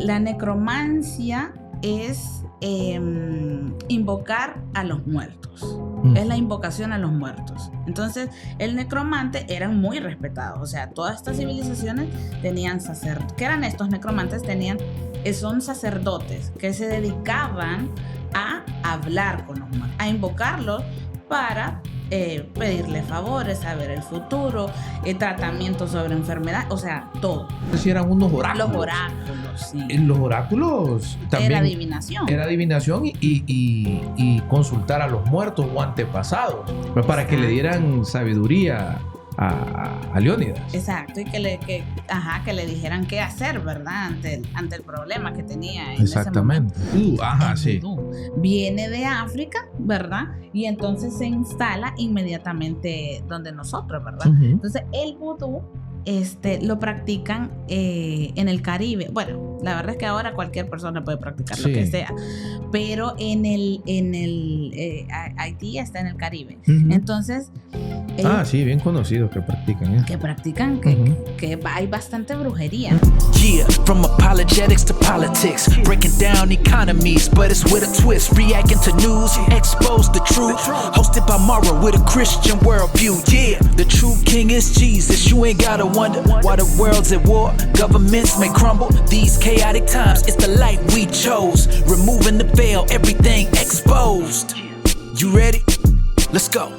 La necromancia es invocar a los muertos. Es la invocación a los muertos. Entonces, el necromante era muy respetado. O sea, todas estas civilizaciones tenían sacerdotes. ¿Qué eran estos necromantes? Son sacerdotes que se dedicaban a hablar con los muertos, a invocarlos para pedirle favores, saber el futuro, tratamientos sobre enfermedad, o sea, todo. Si eran unos oráculos. Los oráculos, sí. Los oráculos también. Era adivinación. Era adivinación y consultar a los muertos o antepasados para que le dieran sabiduría a Leónidas. Exacto, y que le dijeran qué hacer, ¿verdad? Ante el problema que tenía en Exactamente. ese momento. Sí. Viene de África, ¿verdad? Y entonces se instala inmediatamente donde nosotros, ¿verdad? Uh-huh. Entonces el vudú lo practican en el Caribe. Bueno, la verdad es que ahora cualquier persona puede practicar lo que sea, pero en el Haití está en el Caribe. Uh-huh. Entonces sí, bien conocidos que practican. Que hay bastante brujería. Yeah, from apologetics to politics, breaking down economies, but it's with a twist. Reacting to news, expose the truth. Hosted by Mara with a Christian worldview. Yeah, the true king is Jesus. You ain't gotta wonder why the world's at war. Governments may crumble. These chaotic times, it's the light we chose. Removing the veil, everything exposed. You ready? Let's go.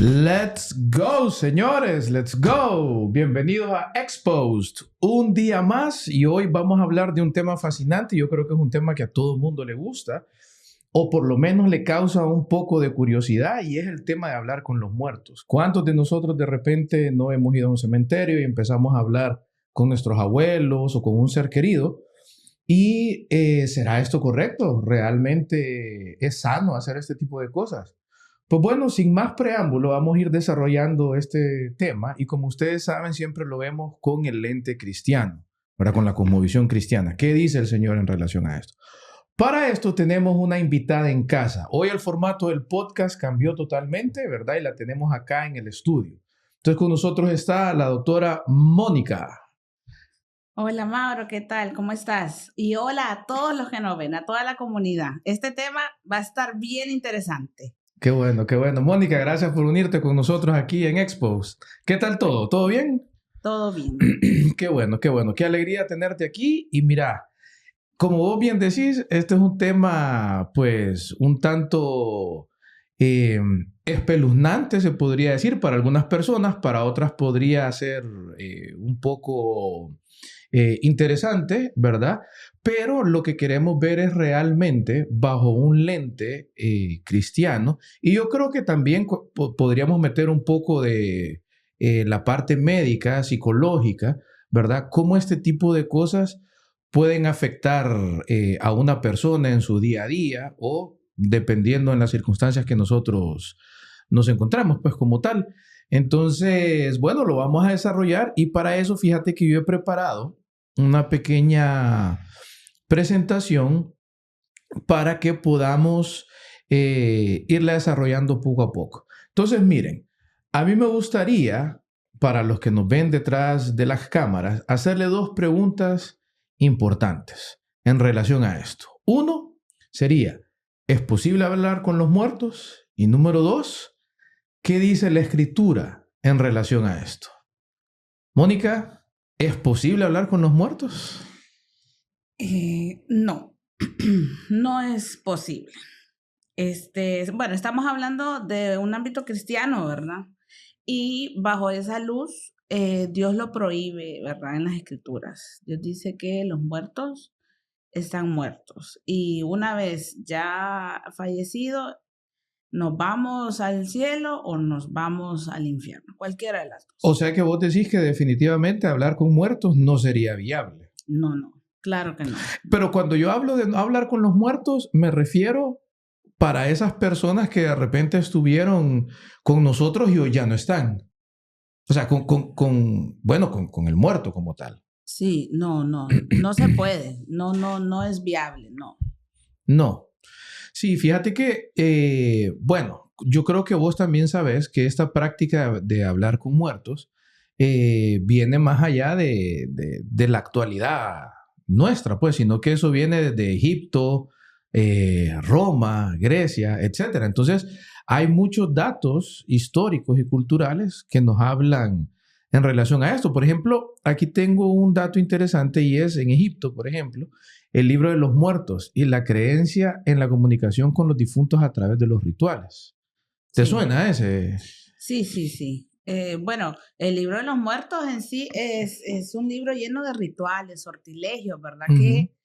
Let's go, señores, let's go. Bienvenidos a Exposed, un día más, y hoy vamos a hablar de un tema fascinante. Yo creo que es un tema que a todo el mundo le gusta, o por lo menos le causa un poco de curiosidad, y es el tema de hablar con los muertos. ¿Cuántos de nosotros de repente no hemos ido a un cementerio y empezamos a hablar con nuestros abuelos o con un ser querido? Y ¿será esto correcto? ¿Realmente es sano hacer este tipo de cosas? Pues bueno, sin más preámbulo, vamos a ir desarrollando este tema, y como ustedes saben, siempre lo vemos con el lente cristiano, ¿verdad? Con la cosmovisión cristiana. ¿Qué dice el Señor en relación a esto? Para esto tenemos una invitada en casa. Hoy el formato del podcast cambió totalmente, ¿verdad? Y la tenemos acá en el estudio. Entonces con nosotros está la doctora Mónica. Hola Mauro, ¿qué tal? ¿Cómo estás? Y hola a todos los que nos ven, a toda la comunidad. Este tema va a estar bien interesante. Qué bueno, qué bueno. Mónica, gracias por unirte con nosotros aquí en Exposed. ¿Qué tal todo? ¿Todo bien? Todo bien. Qué bueno, qué bueno. Qué alegría tenerte aquí. Y mira, como vos bien decís, este es un tema, pues, un tanto espeluznante, se podría decir, para algunas personas. Para otras podría ser un poco interesante, ¿verdad? Pero lo que queremos ver es realmente bajo un lente cristiano. Y yo creo que también podríamos meter un poco de la parte médica, psicológica, ¿verdad? Cómo este tipo de cosas pueden afectar a una persona en su día a día, o dependiendo en las circunstancias que nosotros nos encontramos, pues como tal. Entonces, bueno, lo vamos a desarrollar, y para eso fíjate que yo he preparado una pequeña presentación para que podamos irla desarrollando poco a poco. Entonces, miren, a mí me gustaría, para los que nos ven detrás de las cámaras, hacerle dos preguntas importantes en relación a esto. Uno sería, ¿es posible hablar con los muertos? Y número dos, ¿qué dice la Escritura en relación a esto? Mónica, ¿es posible hablar con los muertos? No, no es posible. Bueno, estamos hablando de un ámbito cristiano, ¿verdad? Y bajo esa luz, Dios lo prohíbe, ¿verdad? En las Escrituras. Dios dice que los muertos están muertos. Y una vez ya fallecido, nos vamos al cielo o nos vamos al infierno. Cualquiera de las dos. O sea que vos decís que definitivamente hablar con muertos no sería viable. No, claro que no. Pero cuando yo hablo de hablar con los muertos, me refiero para esas personas que de repente estuvieron con nosotros y hoy ya no están. O sea, con el muerto como tal. Sí, no se puede, no es viable, no. No. Sí, fíjate que, bueno, yo creo que vos también sabes que esta práctica de hablar con muertos viene más allá de la actualidad nuestra, pues, sino que eso viene desde Egipto, Roma, Grecia, etc. Entonces, hay muchos datos históricos y culturales que nos hablan en relación a esto. Por ejemplo, aquí tengo un dato interesante y es en Egipto, por ejemplo, el libro de los muertos y la creencia en la comunicación con los difuntos a través de los rituales. ¿Te suena ese? Sí. Bueno, el libro de los muertos en sí es un libro lleno de rituales, sortilegios, ¿verdad? Uh-huh. Que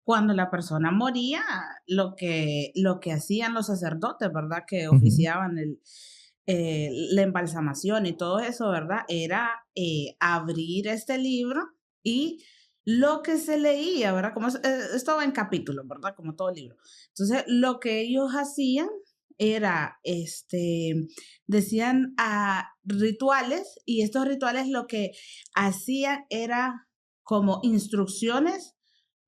cuando la persona moría, lo que hacían los sacerdotes, ¿verdad? Que oficiaban la embalsamación y todo eso, ¿verdad? Era abrir este libro y lo que se leía, ¿verdad? Como esto va en capítulos, ¿verdad? Como todo libro. Entonces, lo que ellos hacían era, decían rituales, y estos rituales lo que hacían era como instrucciones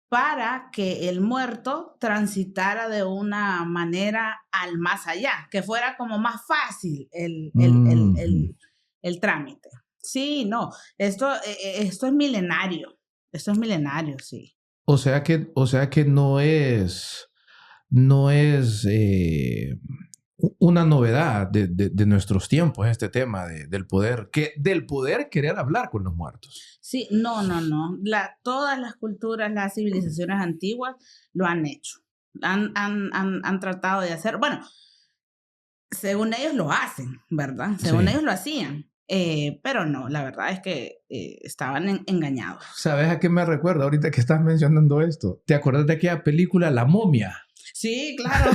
para que el muerto transitara de una manera al más allá, que fuera como más fácil el trámite. Sí, no, esto es milenario. Esto es milenario, sí. O sea que no es una novedad de nuestros tiempos este tema del poder querer hablar con los muertos. Sí, no. Todas las culturas, las civilizaciones antiguas lo han hecho. Han tratado de hacer, bueno, según ellos lo hacen, ¿verdad? Según ellos lo hacían. Pero no, la verdad es que estaban engañados. ¿Sabes a qué me recuerda ahorita que estás mencionando esto? ¿Te acuerdas de aquella película La Momia? Sí, claro.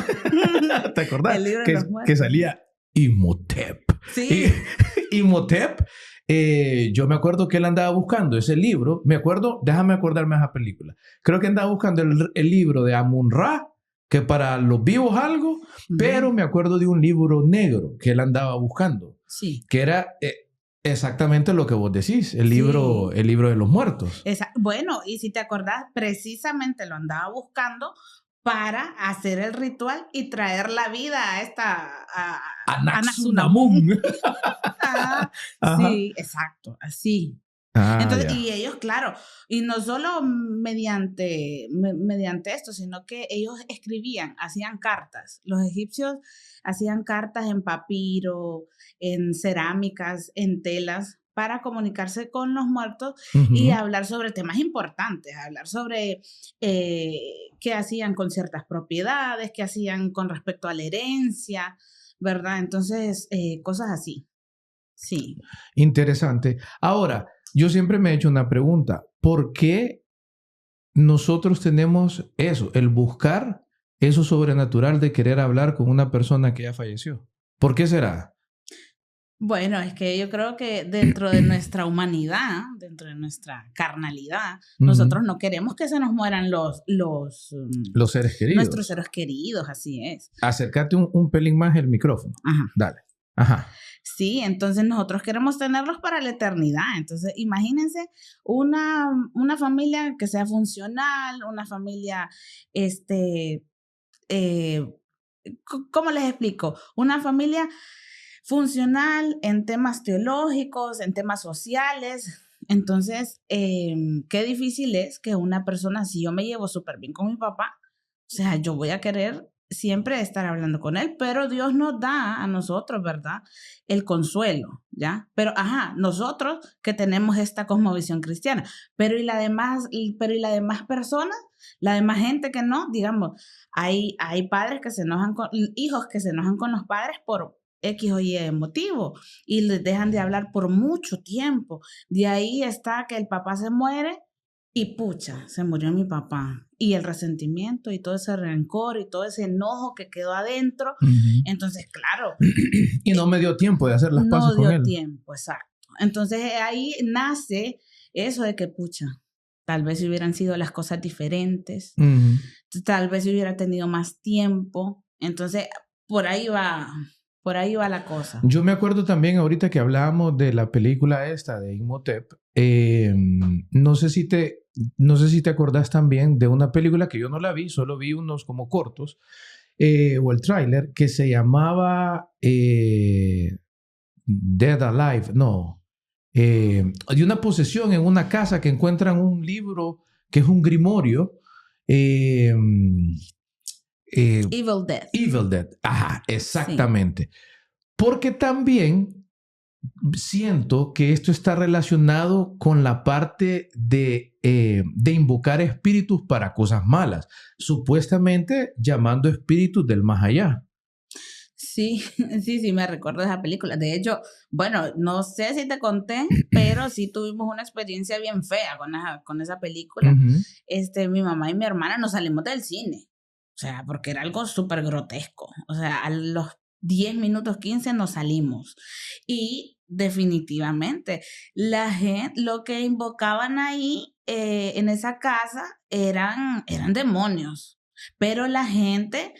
¿Te acordás? El libro de los muertos. Que salía Imhotep. Sí. Imhotep, yo me acuerdo que él andaba buscando ese libro. Déjame acordarme de esa película. Creo que andaba buscando el libro de Amun-Ra, que para los vivos algo, pero me acuerdo de un libro negro que él andaba buscando. Sí. Que era exactamente lo que vos decís, el libro de los muertos. Bueno, y si te acordás, precisamente lo andaba buscando para hacer el ritual y traer la vida a Anaxunamun. Sí, exacto, así. Entonces, y ellos, claro, y no solo mediante esto, sino que ellos escribían, hacían cartas. Los egipcios hacían cartas en papiro, en cerámicas, en telas, para comunicarse con los muertos y hablar sobre temas importantes, hablar sobre qué hacían con ciertas propiedades, qué hacían con respecto a la herencia, ¿verdad? Entonces, cosas así. Sí. Interesante. Ahora, yo siempre me he hecho una pregunta. ¿Por qué nosotros tenemos eso, el buscar eso sobrenatural de querer hablar con una persona que ya falleció? ¿Por qué será? Bueno, es que yo creo que dentro de nuestra humanidad, dentro de nuestra carnalidad, nosotros no queremos que se nos mueran los seres queridos. Nuestros seres queridos, así es. Acércate un pelín más el micrófono. Ajá. Dale. Ajá. Sí, entonces nosotros queremos tenerlos para la eternidad. Entonces, imagínense una familia que sea funcional, una familia, ¿cómo les explico? Una familia funcional en temas teológicos, en temas sociales. Entonces, qué difícil es que una persona, si yo me llevo súper bien con mi papá, o sea, yo voy a querer siempre estar hablando con él, pero Dios nos da a nosotros, ¿verdad? El consuelo, ¿ya? Pero, nosotros que tenemos esta cosmovisión cristiana, pero y la demás personas, la demás gente que no, digamos, hay padres que se enojan hijos que se enojan con los padres por X o Y motivo y les dejan de hablar por mucho tiempo. De ahí está que el papá se muere y pucha, se murió mi papá. Y el resentimiento y todo ese rencor y todo ese enojo que quedó adentro. Entonces, claro. Y no me dio tiempo de hacer las paces con él. No dio tiempo, exacto. Entonces ahí nace eso de que pucha, tal vez si hubieran sido las cosas diferentes, tal vez si hubiera tenido más tiempo. Entonces, por ahí va la cosa. Yo me acuerdo también ahorita que hablábamos de la película esta de Imhotep. No sé si te acordás también de una película que yo no la vi, solo vi unos como cortos, o el tráiler, que se llamaba Dead Alive, no. Hay una posesión en una casa que encuentran un libro que es un grimorio. Evil Dead. Evil Dead, ajá, exactamente. Sí. Porque también siento que esto está relacionado con la parte de invocar espíritus para cosas malas, supuestamente llamando espíritus del más allá. Sí, sí, me recuerdo de esa película. De hecho, bueno, no sé si te conté, pero sí tuvimos una experiencia bien fea con esa película. Uh-huh. Mi mamá y mi hermana nos salimos del cine. O sea, porque era algo súper grotesco. O sea, a los 10 minutos, 15 nos salimos. Y definitivamente, la gente, lo que invocaban ahí en esa casa eran demonios. Pero la gente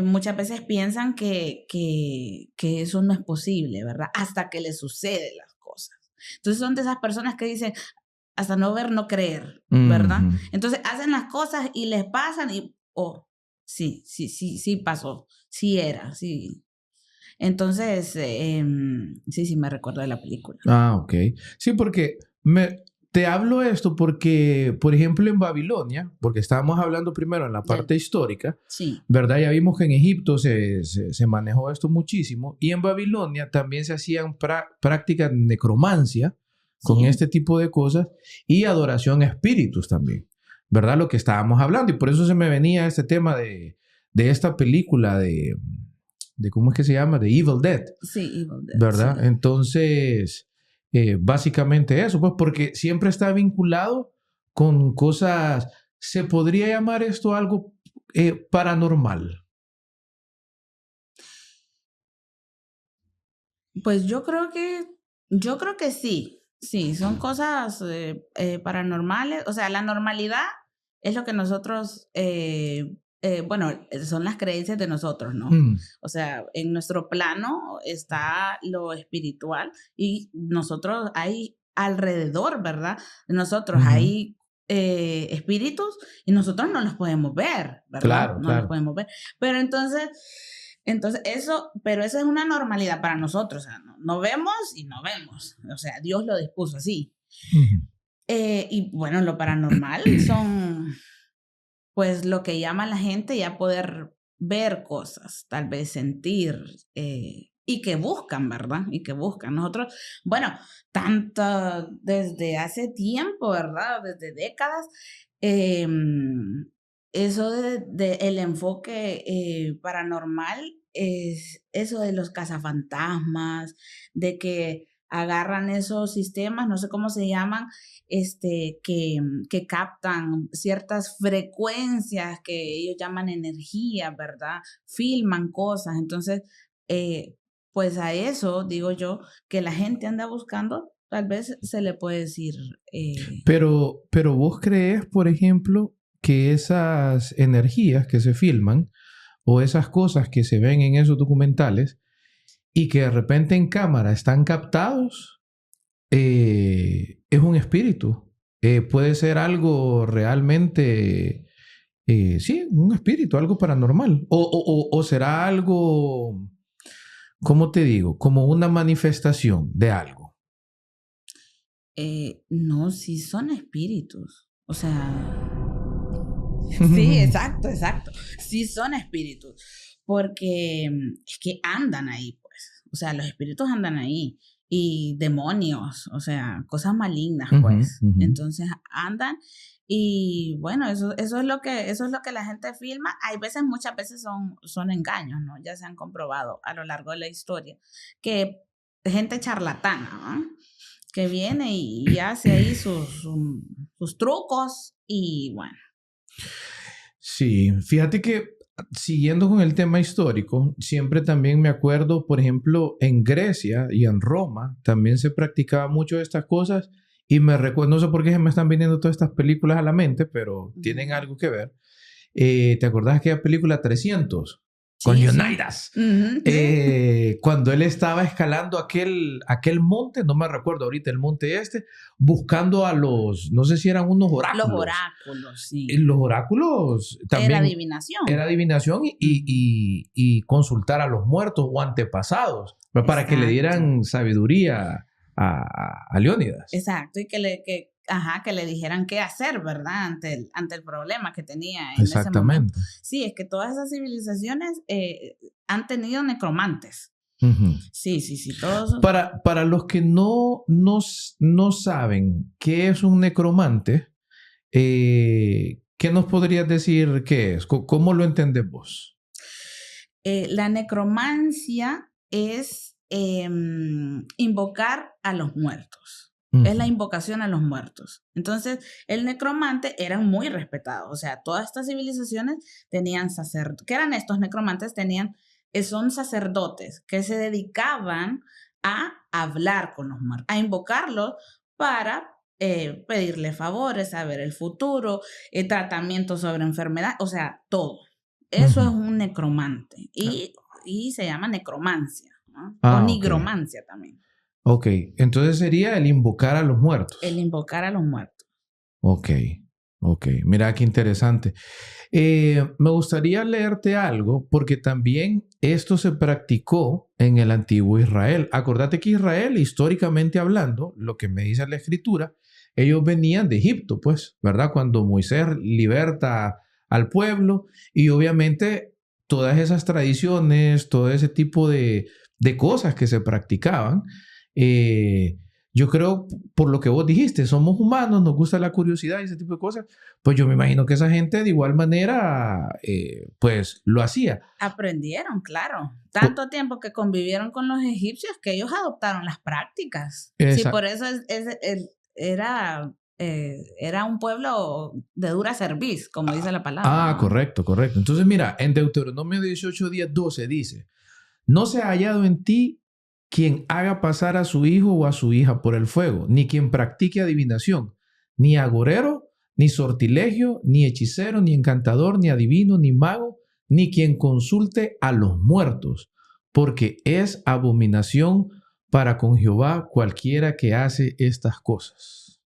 muchas veces piensan que eso no es posible, ¿verdad? Hasta que les suceden las cosas. Entonces son de esas personas que dicen, hasta no ver, no creer, ¿verdad? Uh-huh. Entonces hacen las cosas y les pasan y sí pasó, sí era, sí. Entonces, sí, me recuerdo de la película. Ah, ok. Sí, porque te hablo esto porque, por ejemplo, en Babilonia, porque estábamos hablando primero en la parte histórica, sí. ¿Verdad? Ya vimos que en Egipto se manejó esto muchísimo, y en Babilonia también se hacían prácticas de necromancia con este tipo de cosas y adoración a espíritus también. ¿Verdad? Lo que estábamos hablando. Y por eso se me venía este tema de esta película de ¿cómo es que se llama? De Evil Dead. Sí, Evil Dead. ¿Verdad? Sí. Entonces, básicamente eso, pues porque siempre está vinculado con cosas, ¿se podría llamar esto algo paranormal? Pues yo creo que sí. Sí, son cosas paranormales. O sea, la normalidad es lo que nosotros, son las creencias de nosotros, ¿no? O sea, en nuestro plano está lo espiritual y nosotros hay alrededor, ¿verdad? De nosotros hay espíritus y nosotros no los podemos ver, ¿verdad? Claro, no los podemos ver. Pero entonces eso es una normalidad para nosotros. O sea, no vemos y no vemos. O sea, Dios lo dispuso así. Uh-huh. Y bueno, lo paranormal son, pues, lo que llama a la gente ya poder ver cosas, tal vez sentir, y que buscan, ¿verdad? Y que buscan. Nosotros, bueno, tanto desde hace tiempo, ¿verdad? Desde décadas, eso de el enfoque paranormal es eso de los cazafantasmas, de que agarran esos sistemas, no sé cómo se llaman, que captan ciertas frecuencias que ellos llaman energía, ¿verdad? Filman cosas. Entonces, pues a eso digo yo que la gente anda buscando, tal vez se le puede decir. Pero vos crees, por ejemplo, que esas energías que se filman o esas cosas que se ven en esos documentales y que de repente en cámara están captados, es un espíritu. Puede ser algo realmente, sí, un espíritu, algo paranormal. O será algo, ¿cómo te digo? Como una manifestación de algo. No, sí son espíritus. O sea... Sí, exacto. Sí son espíritus, porque es que andan ahí, pues. O sea, los espíritus andan ahí y demonios, o sea, cosas malignas, pues. Uh-huh. Entonces andan y bueno, eso es lo que la gente filma. Hay veces, muchas veces son engaños, ¿no? Ya se han comprobado a lo largo de la historia que gente charlatana, ¿no? Que viene y hace ahí sus trucos y bueno. Sí, fíjate que siguiendo con el tema histórico, siempre también me acuerdo, por ejemplo, en Grecia y en Roma también se practicaba mucho estas cosas y me recuerdo, no sé por qué se me están viniendo todas estas películas a la mente, pero tienen algo que ver. ¿Te acordás de aquella película 300? con Sí, sí. Leonidas. Sí. Cuando él estaba escalando aquel monte, no me recuerdo ahorita el monte buscando a los, no sé si eran unos oráculos. Los oráculos, sí. Los oráculos también. Era adivinación. Era adivinación y consultar a los muertos o antepasados para que le dieran sabiduría a Leónidas. Exacto, y que le dijeran qué hacer, ¿verdad? Ante el problema que tenía en ese momento. Sí, es que todas esas civilizaciones han tenido necromantes. Uh-huh. Sí. Todos... Para los que no saben qué es un necromante, ¿qué nos podrías decir qué es? ¿Cómo lo entendés vos? La necromancia es invocar a los muertos. Es la invocación a los muertos. Entonces, el necromante era muy respetado. O sea, todas estas civilizaciones tenían sacerdotes. ¿Qué eran estos necromantes? Son sacerdotes que se dedicaban a hablar con los muertos, a invocarlos para pedirle favores, saber el futuro, tratamientos sobre enfermedad, o sea, todo. Eso es un necromante. Y se llama necromancia, ¿no? O nigromancia también. Ok, entonces sería el invocar a los muertos. El invocar a los muertos. Ok. Mira qué interesante. Me gustaría leerte algo porque también esto se practicó en el antiguo Israel. Acordate que Israel, históricamente hablando, lo que me dice la escritura, ellos venían de Egipto, pues, ¿verdad? Cuando Moisés liberta al pueblo y obviamente todas esas tradiciones, todo ese tipo de cosas que se practicaban, yo creo, por lo que vos dijiste, somos humanos, nos gusta la curiosidad y ese tipo de cosas, pues yo me imagino que esa gente de igual manera, pues lo hacía. Aprendieron, claro. Tanto tiempo que convivieron con los egipcios que ellos adoptaron las prácticas. Sí, por eso era un pueblo de dura cerviz, como dice la palabra. ¿No? Correcto. Entonces mira, en Deuteronomio 18:10-12 dice, no se ha hallado en ti quien haga pasar a su hijo o a su hija por el fuego, ni quien practique adivinación, ni agorero, ni sortilegio, ni hechicero, ni encantador, ni adivino, ni mago, ni quien consulte a los muertos, porque es abominación para con Jehová cualquiera que hace estas cosas.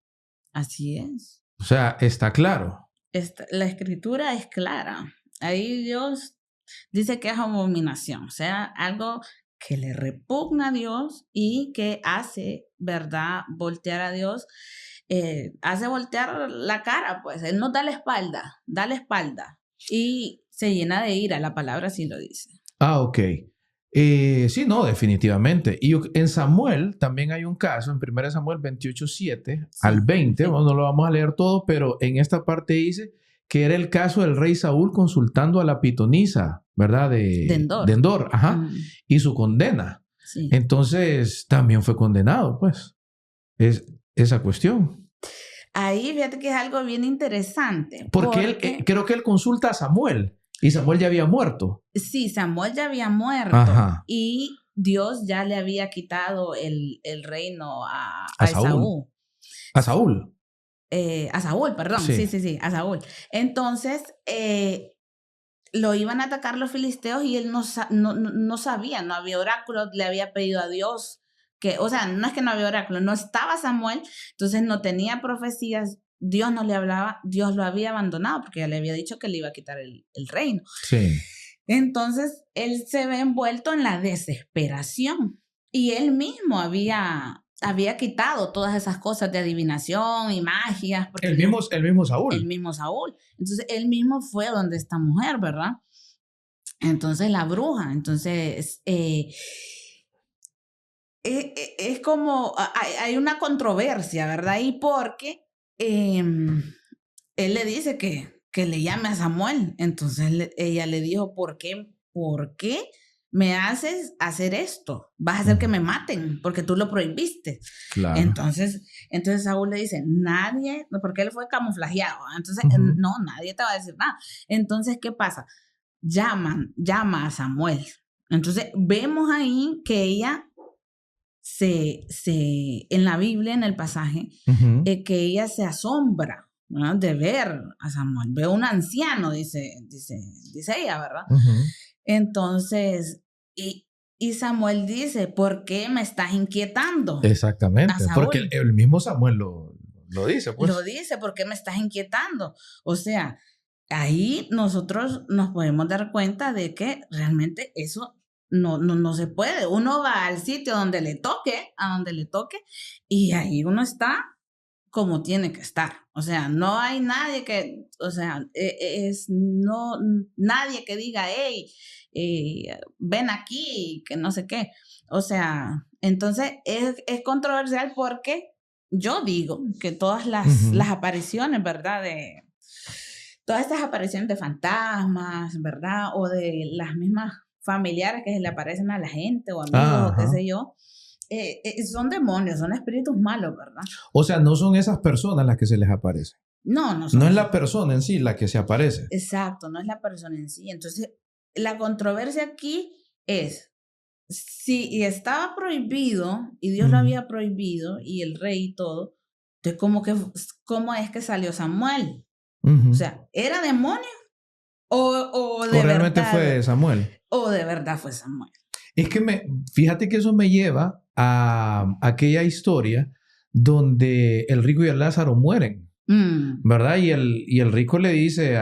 Así es. O sea, está claro. La escritura es clara. Ahí Dios dice que es abominación, o sea, algo que le repugna a Dios y que hace, ¿verdad?, voltear a Dios, hace voltear la cara, pues, Él nos da la espalda y se llena de ira, la palabra así lo dice. Ok. Sí, no, definitivamente. Y en Samuel también hay un caso, en 1 Samuel 28:7 al 20, bueno, no lo vamos a leer todo, pero en esta parte dice que era el caso del rey Saúl consultando a la pitonisa, ¿verdad? De Endor, y su condena. Sí. Entonces, también fue condenado, pues, es esa cuestión. Ahí, fíjate que es algo bien interesante. Porque creo que él consulta a Samuel, y Samuel ya había muerto. Sí, Samuel ya había muerto. Ajá. Y Dios ya le había quitado el reino a Saúl. A Saúl. A Saúl, perdón. Sí, a Saúl. Entonces, lo iban a atacar los filisteos y él no sabía, no había oráculo, le había pedido a Dios o sea, no es que no había oráculo, no estaba Samuel, entonces no tenía profecías, Dios no le hablaba, Dios lo había abandonado porque ya le había dicho que le iba a quitar el reino. Sí. Entonces, él se ve envuelto en la desesperación y él mismo había quitado todas esas cosas de adivinación y magias. El mismo Saúl. El mismo Saúl. Entonces, él mismo fue donde esta mujer, ¿verdad? Entonces, la bruja. Entonces, es como, hay una controversia, ¿verdad? Y porque él le dice que le llame a Samuel. Entonces, ella le dijo, ¿por qué me haces hacer esto? Vas a hacer que me maten porque tú lo prohibiste. Claro. Entonces Saúl le dice, nadie, porque él fue camuflajeado. Entonces, no, nadie te va a decir nada. Entonces, ¿qué pasa? Llama a Samuel. Entonces, vemos ahí que ella en la Biblia, en el pasaje, que ella se asombra, ¿no?, de ver a Samuel. Ve un anciano, dice ella, ¿verdad? Entonces, y Samuel dice, ¿por qué me estás inquietando? Exactamente, A Saúl. porque el mismo Samuel lo dice, pues. Lo dice, ¿por qué me estás inquietando? O sea, ahí nosotros nos podemos dar cuenta de que realmente eso no se puede. Uno va al sitio donde le toque, a donde le toque, y ahí uno está como tiene que estar. O sea, no hay nadie que, o sea, nadie que diga, hey, ven aquí, que no sé qué. O sea, entonces es controversial porque yo digo que todas las apariciones, ¿verdad? Todas estas apariciones de fantasmas, ¿verdad? O de las mismas familiares que se le aparecen a la gente o amigos o qué sé yo, son demonios, son espíritus malos, ¿verdad? O sea, no son esas personas las que se les aparece. No es la persona en sí la que se aparece. Exacto, no es la persona en sí. Entonces, la controversia aquí es, si estaba prohibido, y Dios lo había prohibido, y el rey y todo, entonces, ¿cómo es que salió Samuel? O sea, ¿era demonio? ¿O de realmente verdad fue Samuel? ¿O de verdad fue Samuel? Es que fíjate que eso me lleva a aquella historia donde el rico y el Lázaro mueren, ¿verdad? Y el rico le dice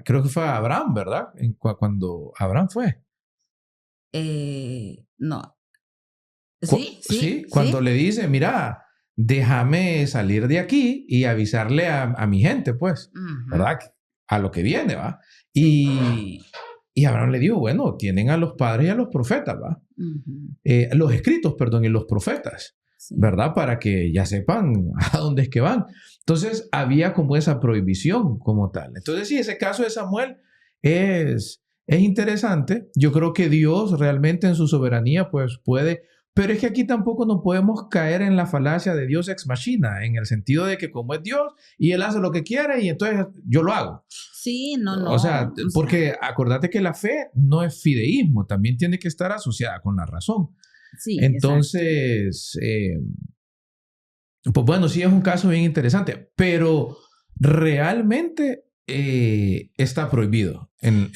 creo que fue a Abraham, ¿verdad? Cuando Abraham fue. No. Sí. Cuando le dice, mira, déjame salir de aquí y avisarle a mi gente, pues, ¿verdad? A lo que viene, ¿va? Y Abraham le dijo, bueno, tienen a los padres y a los profetas, ¿va? Los escritos, perdón, y los profetas, ¿verdad? Para que ya sepan a dónde es que van. Entonces, había como esa prohibición como tal. Entonces, sí, ese caso de Samuel es interesante. Yo creo que Dios realmente en su soberanía, pues, puede... Pero es que aquí tampoco nos podemos caer en la falacia de Dios ex machina, en el sentido de que como es Dios y Él hace lo que quiere y entonces yo lo hago. Sí, no. O sea, porque acordate que la fe no es fideísmo, también tiene que estar asociada con la razón. Sí, entonces, pues bueno, sí es un caso bien interesante, pero realmente está prohibido en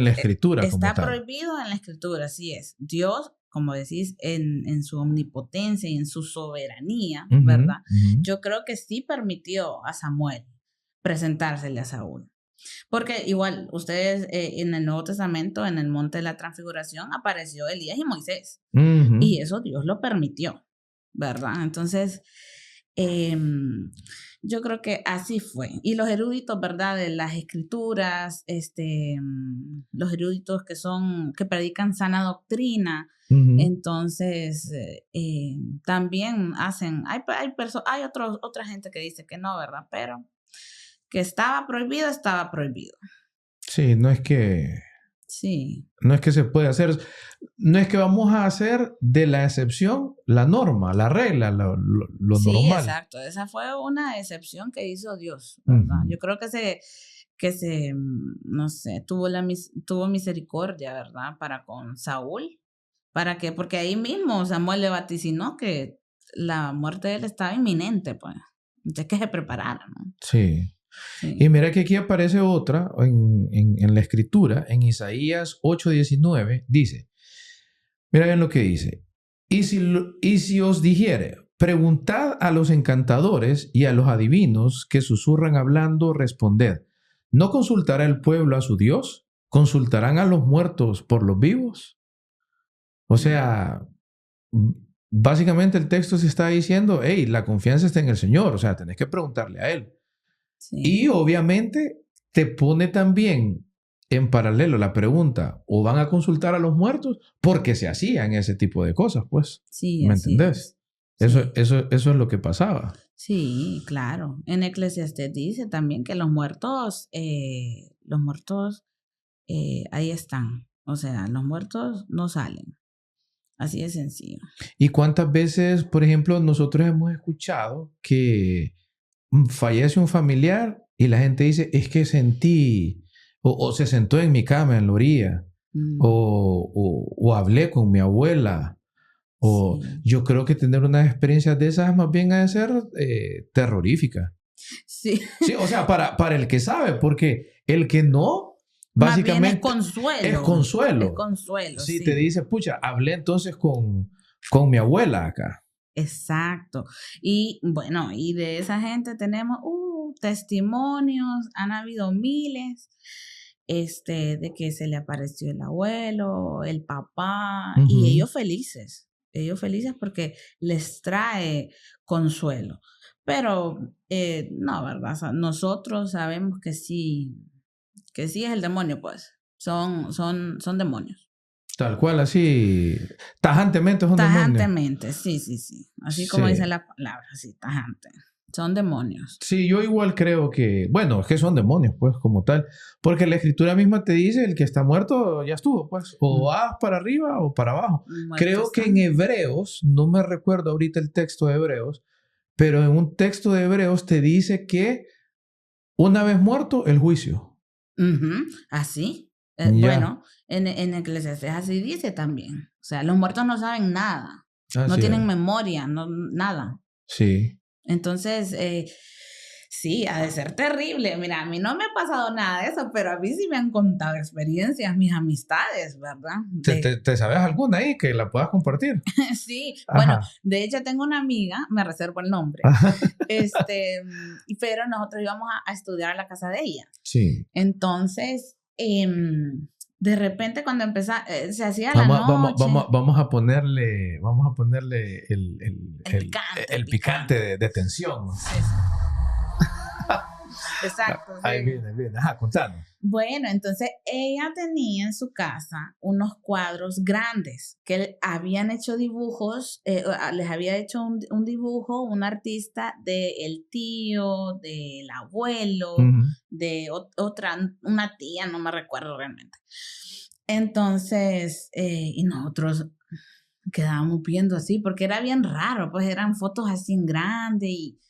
la escritura. Está prohibido en la escritura, así es. Dios, como decís, en su omnipotencia y en su soberanía, ¿verdad? Yo creo que sí permitió a Samuel presentársele a Saúl. Porque igual, ustedes en el Nuevo Testamento, en el Monte de la Transfiguración, apareció Elías y Moisés. Y eso Dios lo permitió, ¿verdad? Entonces, yo creo que así fue. Y los eruditos, ¿verdad? De las escrituras, los eruditos que predican sana doctrina, entonces también hacen, hay otra gente que dice que no, ¿verdad? Pero que estaba prohibido. Sí, no es que... Sí. No es que se puede hacer, no es que vamos a hacer de la excepción la norma, la regla, lo normal. Sí, exacto. Esa fue una excepción que hizo Dios, ¿verdad? Yo creo que se no sé, tuvo misericordia, ¿verdad? Para con Saúl. ¿Para qué? Porque ahí mismo Samuel le vaticinó que la muerte de él estaba inminente, pues. Entonces que se preparara, ¿no? Sí. Y mira que aquí aparece otra en la escritura, en Isaías 8:19, dice, mira bien lo que dice, y si os dijere, preguntad a los encantadores y a los adivinos que susurran hablando, responded, ¿no consultará el pueblo a su Dios? ¿Consultarán a los muertos por los vivos? O sea, básicamente el texto se está diciendo, hey, la confianza está en el Señor, o sea, tenés que preguntarle a Él. Sí. Y obviamente te pone también en paralelo la pregunta, ¿o van a consultar a los muertos? Porque se hacían ese tipo de cosas, pues. Sí, ¿me entendés? Sí. Eso es lo que pasaba. Sí, claro. En Eclesiastés dice también que los muertos ahí están. O sea, los muertos no salen. Así de sencillo. ¿Y cuántas veces, por ejemplo, nosotros hemos escuchado que fallece un familiar y la gente dice, es que sentí, o se sentó en mi cama en la orilla, o hablé con mi abuela, o sí. Yo creo que tener unas experiencias de esas más bien ha de ser terrorífica. Sí. Sí, o sea, para el que sabe, porque el que no, básicamente es consuelo. Es consuelo. Es consuelo, sí, sí. te dice, pucha, hablé entonces con mi abuela acá. Exacto. Y bueno, y de esa gente tenemos testimonios, han habido miles, de que se le apareció el abuelo, el papá, y ellos felices porque les trae consuelo. Pero no, ¿verdad? O sea, nosotros sabemos que sí es el demonio, pues. Son demonios. Tal cual, así, tajantemente es un demonio. Tajantemente, sí. Así como Sí. dice la palabra, sí, tajante. Son demonios. Sí, yo igual creo que, bueno, es que son demonios, pues, como tal. Porque la escritura misma te dice, el que está muerto ya estuvo, pues. O vas para arriba o para abajo. Creo que en Hebreos, no me recuerdo ahorita el texto de Hebreos, pero en un texto de Hebreos te dice que una vez muerto, el juicio. Así. Bueno, en Eclesiastés así dice también. O sea, los muertos no saben nada. No tienen memoria, nada. Sí. Entonces, sí, ha de ser terrible. Mira, a mí no me ha pasado nada de eso, pero a mí sí me han contado experiencias, mis amistades, ¿verdad? ¿Te sabes alguna ahí que la puedas compartir? Sí, bueno, de hecho tengo una amiga, me reservo el nombre, pero nosotros íbamos a estudiar a la casa de ella. Sí. Entonces, de repente cuando se hacía la noche. Vamos a ponerle el picante de tensión. Sí. Exacto. Ahí viene. Contanos. Bueno, entonces ella tenía en su casa unos cuadros grandes que habían hecho dibujos, les había hecho un dibujo, un artista del tío, del abuelo, de una tía, no me recuerdo realmente. Entonces, y nosotros quedábamos viendo así, porque era bien raro, pues eran fotos así en grande y,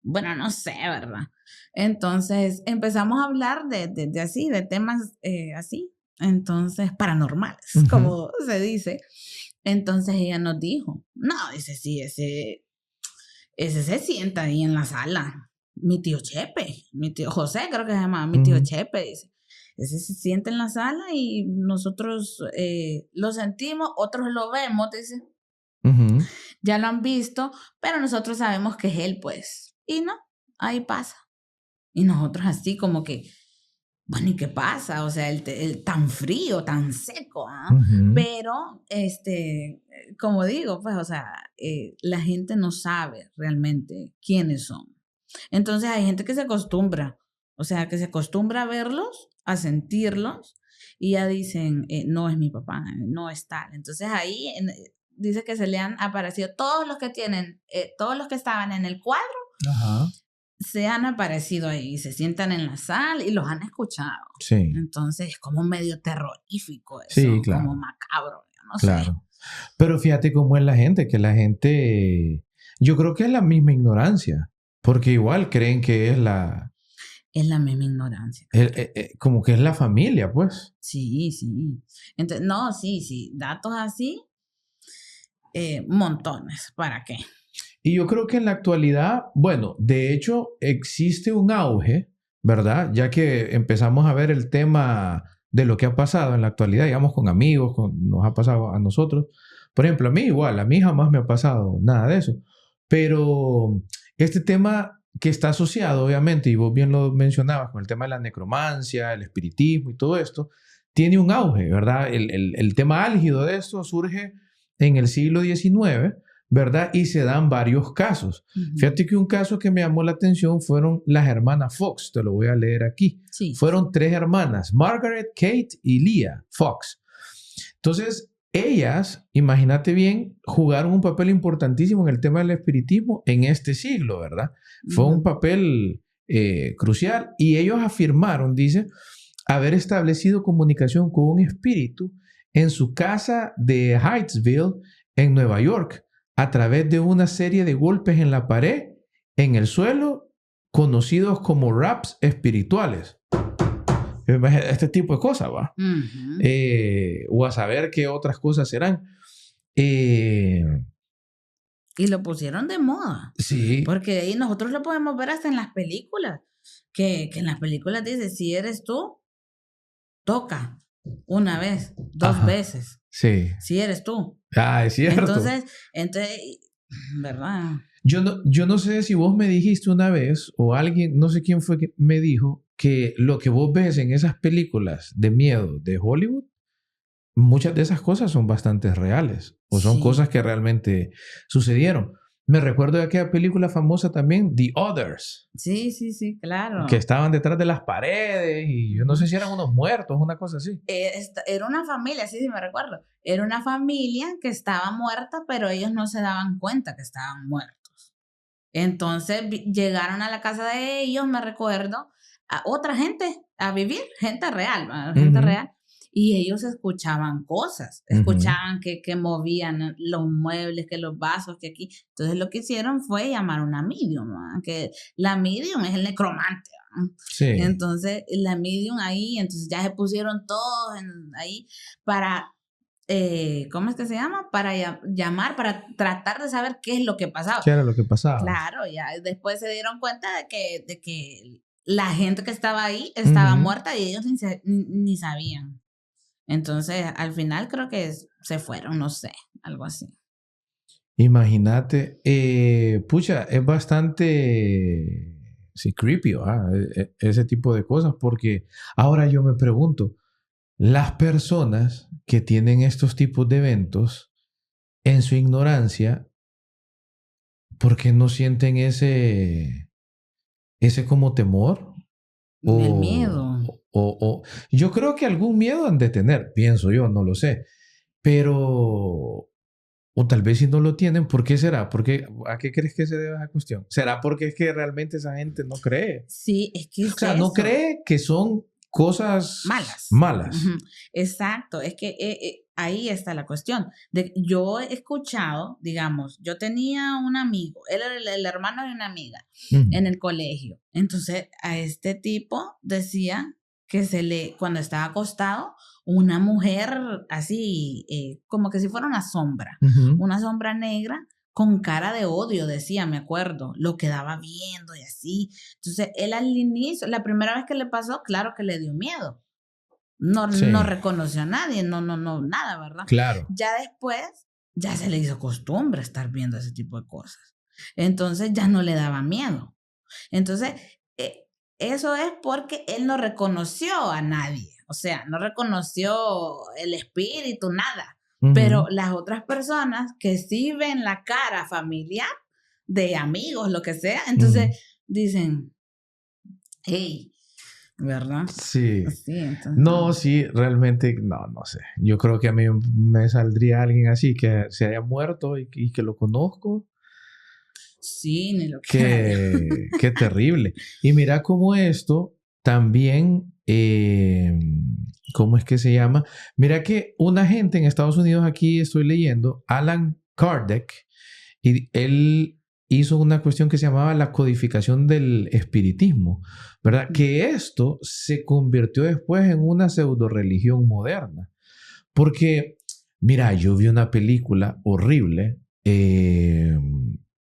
bueno, no sé, ¿verdad? Entonces empezamos a hablar de así, de temas así, entonces paranormales, como se dice. Entonces ella nos dijo, no, dice, sí, ese se sienta ahí en la sala. Mi tío Chepe, mi tío José creo que se llamaba, mi tío Chepe, dice. Ese se sienta en la sala y nosotros lo sentimos, otros lo vemos, dice. Ya lo han visto, pero nosotros sabemos que es él, pues. Y no, ahí pasa. Y nosotros así como que, bueno, ¿y qué pasa? O sea, el tan frío, tan seco, ¿eh? Pero, como digo, pues, o sea, la gente no sabe realmente quiénes son. Entonces hay gente que se acostumbra, o sea, que se acostumbra a verlos, a sentirlos, y ya dicen, no es mi papá, no es tal. Entonces ahí dice que se le han aparecido todos los que estaban en el cuadro. Ajá. Se han aparecido ahí, se sientan en la sala y los han escuchado. Sí. Entonces es como medio terrorífico eso, sí, claro. como macabro, no sé. Pero fíjate cómo es la gente, yo creo que es la misma ignorancia, porque igual creen que es la... Es la misma ignorancia. Como que es la familia, pues. Sí. Entonces, no, sí, datos así, montones, ¿para qué? Y yo creo que en la actualidad, bueno, de hecho existe un auge, ¿verdad? Ya que empezamos a ver el tema de lo que ha pasado en la actualidad, digamos, con amigos, nos ha pasado a nosotros. Por ejemplo, a mí jamás me ha pasado nada de eso. Pero este tema que está asociado, obviamente, y vos bien lo mencionabas, con el tema de la necromancia, el espiritismo y todo esto, tiene un auge, ¿verdad? El tema álgido de esto surge en el siglo XIX, ¿verdad? Y se dan varios casos. Fíjate que un caso que me llamó la atención fueron las hermanas Fox. Te lo voy a leer aquí. Sí. Fueron 3 hermanas, Margaret, Kate y Leah Fox. Entonces, ellas, imagínate bien, jugaron un papel importantísimo en el tema del espiritismo en este siglo, ¿verdad? Fue un papel crucial y ellos afirmaron, dice, haber establecido comunicación con un espíritu en su casa de Hydesville, en Nueva York, a través de una serie de golpes en la pared, en el suelo, conocidos como raps espirituales. Este tipo de cosas, ¿va? O a saber qué otras cosas serán. Y lo pusieron de moda. Sí. Porque ahí nosotros lo podemos ver hasta en las películas. Que en las películas dice, si eres tú, toca una vez, dos Ajá. veces, Sí. si eres tú. Ah, es cierto. Entonces, ¿verdad? Yo no sé si vos me dijiste una vez o alguien, no sé quién fue que me dijo que lo que vos ves en esas películas de miedo de Hollywood, muchas de esas cosas son bastante reales o son Sí. cosas que realmente sucedieron. Me recuerdo de aquella película famosa también, The Others, Sí, claro. que estaban detrás de las paredes y yo no sé si eran unos muertos, una cosa así. Era una familia, sí, me recuerdo. Era una familia que estaba muerta, pero ellos no se daban cuenta que estaban muertos. Entonces llegaron a la casa de ellos, me recuerdo, a otra gente a vivir, gente real, ¿verdad? Gente real. Y ellos escuchaban cosas, escuchaban que movían los muebles, que los vasos, que aquí. Entonces lo que hicieron fue llamar a una medium, ¿verdad? Que la medium es el necromante, ¿verdad? Sí. Entonces la medium ahí, entonces ya se pusieron todos ahí para, ¿cómo es que se llama? Para llamar, para tratar de saber qué es lo que pasaba. ¿Qué era lo que pasaba? Claro, ya después se dieron cuenta de que la gente que estaba ahí estaba muerta y ellos ni sabían. Entonces, al final creo que se fueron, no sé, algo así. Imagínate, pucha, es bastante, sí, creepy, ese tipo de cosas, porque ahora yo me pregunto, las personas que tienen estos tipos de eventos, en su ignorancia, ¿por qué no sienten ese como temor? El miedo. Yo creo que algún miedo han de tener, pienso yo, no lo sé, pero... O tal vez si no lo tienen, ¿por qué será? ¿A qué crees que se debe esa cuestión? ¿Será porque es que realmente esa gente no cree? Sí, es que O sea, no cree que son cosas malas. Uh-huh. Exacto, es que ahí está la cuestión. Yo he escuchado, digamos, yo tenía un amigo, él era el hermano de una amiga en el colegio. Entonces, a este tipo decía que cuando estaba acostado, una mujer así, como que si fuera una sombra negra con cara de odio, decía, me acuerdo, lo quedaba viendo y así. Entonces, él al inicio, la primera vez que le pasó, claro que le dio miedo. No reconoció a nadie, no, nada, ¿verdad? Claro. Ya después, ya se le hizo costumbre estar viendo ese tipo de cosas. Entonces, ya no le daba miedo. Entonces, eso es porque él no reconoció a nadie, o sea, no reconoció el espíritu, nada. Pero las otras personas que sí ven la cara familiar de amigos, lo que sea, entonces dicen, hey, ¿verdad? Sí. Entonces, no, sí, realmente, no sé. Yo creo que a mí me saldría alguien así que se haya muerto y que lo conozco. Sí, ni lo que qué terrible. Y mira cómo esto también, ¿cómo es que se llama? Mira que una gente en Estados Unidos, aquí estoy leyendo, Alan Kardec, y él hizo una cuestión que se llamaba la codificación del espiritismo, ¿verdad? Que esto se convirtió después en una pseudo religión moderna. Porque, mira, yo vi una película horrible,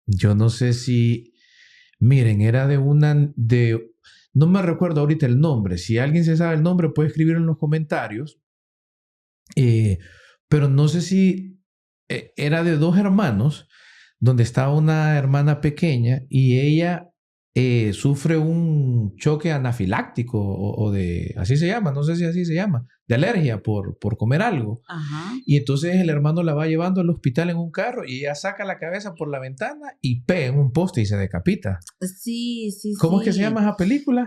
yo no sé si, miren, era no me recuerdo ahorita el nombre, si alguien se sabe el nombre puede escribirlo en los comentarios, pero no sé si era de dos hermanos, donde estaba una hermana pequeña y ella sufre un choque anafiláctico o de, así se llama, no sé si así se llama, de alergia por comer algo. Ajá. Y entonces el hermano la va llevando al hospital en un carro y ella saca la cabeza por la ventana y pega en un poste y se decapita. Sí. ¿Cómo es que se llama esa película?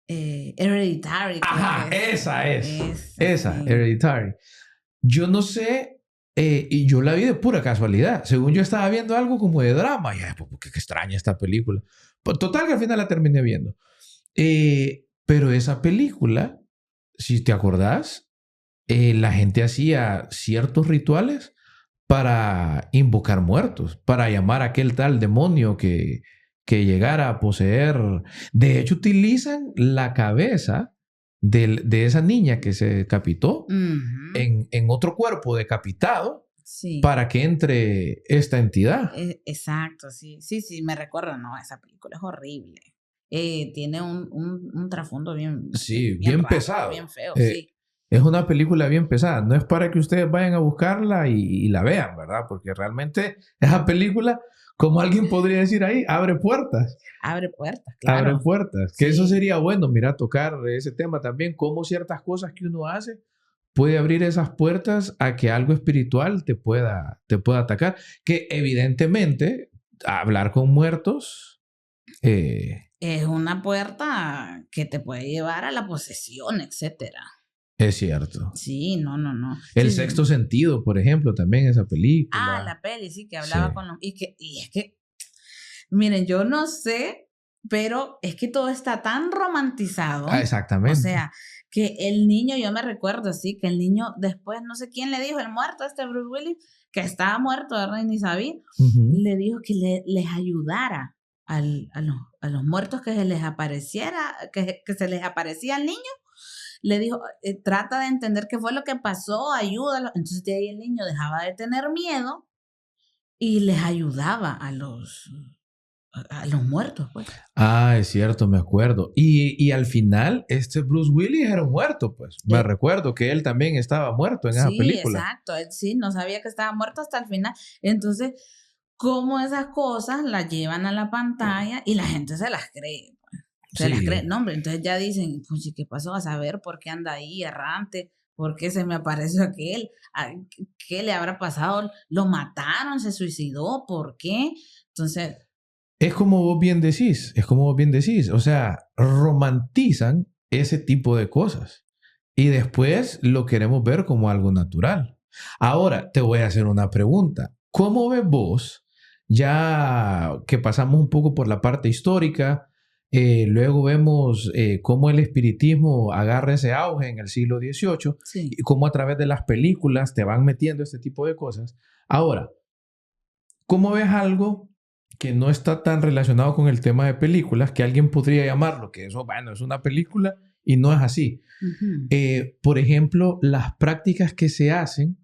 Hereditary. Ajá, esa es. Esa, sí. Hereditary. Yo no sé, y yo la vi de pura casualidad. Según yo estaba viendo algo como de drama. Y pues, qué extraña esta película. Pues, total que al final la terminé viendo. Pero esa película, si te acordás, la gente hacía ciertos rituales para invocar muertos, para llamar a aquel tal demonio que llegara a poseer. De hecho, utilizan la cabeza de esa niña que se decapitó en otro cuerpo decapitado para que entre esta entidad. Exacto, sí, me recuerdo, no, esa película es horrible. tiene un trasfondo bien, Sí, bien raro, pesado. bien feo, sí. Es una película bien pesada. No es para que ustedes vayan a buscarla y la vean, ¿verdad? Porque realmente esa película, como alguien podría decir ahí, abre puertas. Abre puertas, Abre claro. puertas. Que eso Sí. sería bueno, mira, tocar ese tema también, cómo ciertas cosas que uno hace puede abrir esas puertas a que algo espiritual te pueda atacar. Que evidentemente hablar con muertos Es una puerta que te puede llevar a la posesión, etcétera. es cierto. Sí, no. El Sí. Sexto Sentido, por ejemplo, también esa película. La peli, sí, que hablaba Sí. con los... Y es que, miren, yo no sé, pero es que todo está tan romantizado. Exactamente. O sea, que el niño, yo me recuerdo, sí, que el niño después, no sé quién le dijo, el muerto, Bruce Willis, que estaba muerto, ¿verdad? Y ni sabía, le dijo que les ayudara a los muertos que se les apareciera, que se les aparecía al niño. Le dijo, trata de entender qué fue lo que pasó, ayúdalo. Entonces de ahí el niño dejaba de tener miedo y les ayudaba a los muertos, pues. Es cierto, me acuerdo. Y al final, Bruce Willis era un muerto, pues. Me recuerdo que él también estaba muerto en esa película. Sí, exacto. Él sí, no sabía que estaba muerto hasta el final. Entonces, cómo esas cosas las llevan a la pantalla y la gente se las cree. Pues. Se las cree. No, hombre, entonces ya dicen, pues, ¿qué pasó? A saber por qué anda ahí errante, por qué se me apareció aquel, qué le habrá pasado, lo mataron, se suicidó, ¿por qué? Entonces... Es como vos bien decís, o sea, romantizan ese tipo de cosas y después lo queremos ver como algo natural. Ahora, te voy a hacer una pregunta. ¿Cómo ves vos, ya que pasamos un poco por la parte histórica, luego vemos cómo el espiritismo agarra ese auge en el siglo XVIII sí. y cómo a través de las películas te van metiendo este tipo de cosas? Ahora, ¿cómo ves algo que no está tan relacionado con el tema de películas, que alguien podría llamarlo, que eso, bueno, es una película y no es así? Por ejemplo, las prácticas que se hacen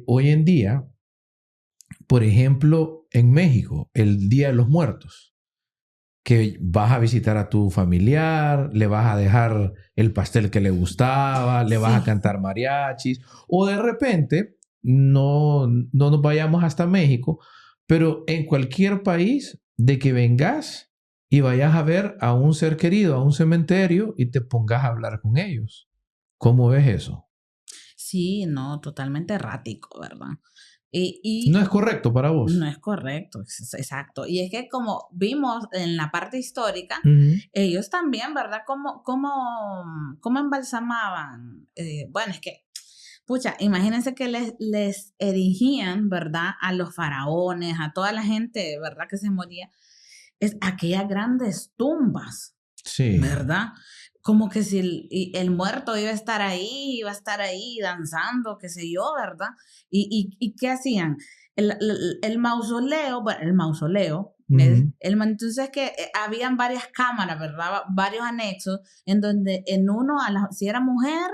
hoy en día, por ejemplo, en México, el Día de los Muertos, que vas a visitar a tu familiar, le vas a dejar el pastel que le gustaba, le vas a cantar mariachis, o de repente no nos vayamos hasta México, pero en cualquier país de que vengas y vayas a ver a un ser querido, a un cementerio y te pongas a hablar con ellos. ¿Cómo ves eso? Sí, no, totalmente errático, ¿verdad? No es correcto para vos. No es correcto, exacto. Y es que como vimos en la parte histórica, ellos también, ¿verdad? ¿Cómo embalsamaban? Bueno, es que, pucha, imagínense que les erigían, ¿verdad? A los faraones, a toda la gente, ¿verdad? Que se moría. Es aquellas grandes tumbas, sí, ¿verdad? Como que si el muerto iba a estar ahí danzando, qué sé yo, ¿verdad? ¿Y qué hacían? El mausoleo, bueno, el mausoleo, entonces que habían varias cámaras, ¿verdad? Varios anexos, en donde en uno, si era mujer,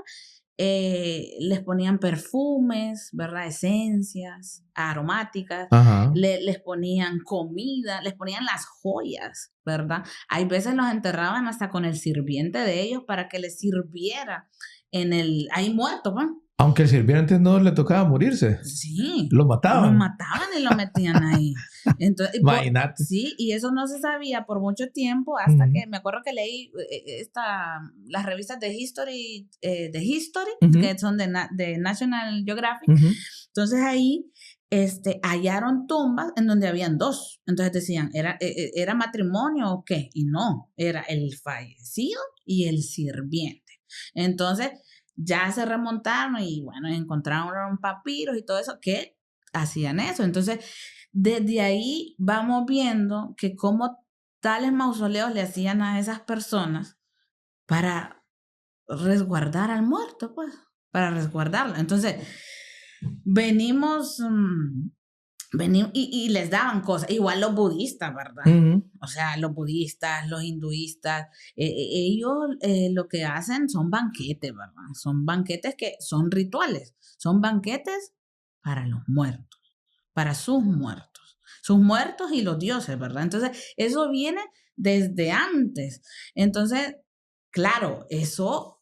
les ponían perfumes, ¿verdad? Esencias aromáticas, les ponían comida, les ponían las joyas, ¿verdad? Hay veces los enterraban hasta con el sirviente de ellos para que les sirviera ahí muerto, ¿no? Aunque el sirviente no le tocaba morirse. Sí. Lo mataban. Lo mataban y lo metían ahí. Entonces, imagínate. Sí, y eso no se sabía por mucho tiempo hasta que me acuerdo que leí las revistas de History, que son de National Geographic. Entonces ahí hallaron tumbas en donde habían dos. Entonces decían, ¿era matrimonio o qué? Y no, era el fallecido y el sirviente. Entonces ya se remontaron y bueno, encontraron papiros y todo eso que hacían eso. Entonces, desde ahí vamos viendo que como tales mausoleos le hacían a esas personas para resguardar al muerto, pues, para resguardarlo. Entonces, venimos y les daban cosas, igual los budistas, ¿verdad? O sea, los budistas, los hinduistas, ellos lo que hacen son banquetes, ¿verdad? Son banquetes que son rituales, son banquetes para los muertos, para sus muertos y los dioses, ¿verdad? Entonces, eso viene desde antes. Entonces, claro, eso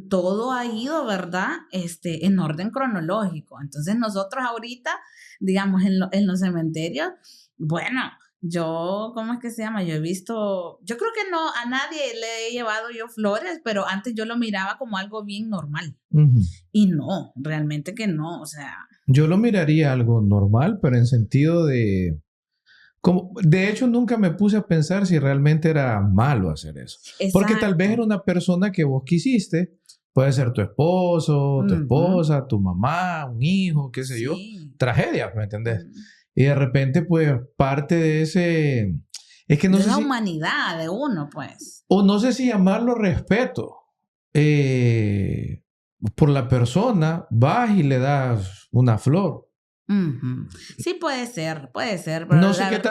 todo ha ido, ¿verdad? En orden cronológico. Entonces nosotros ahorita, digamos, en los cementerios, bueno, yo, ¿cómo es que se llama? Yo he visto, yo creo que no, a nadie le he llevado yo flores, pero antes yo lo miraba como algo bien normal. Ujú. Y no, realmente que no, o sea. Yo lo miraría algo normal, pero en sentido de... Como, de hecho, nunca me puse a pensar si realmente era malo hacer eso. Porque tal vez era una persona que vos quisiste. Puede ser tu esposo, tu esposa, tu mamá, un hijo, qué sé yo. Tragedia, ¿me entendés? Y de repente, pues, parte de ese... Es que no de sé la si... humanidad de uno, pues. O no sé si llamarlo respeto. Por la persona, vas y le das una flor. Sí, puede ser. Pero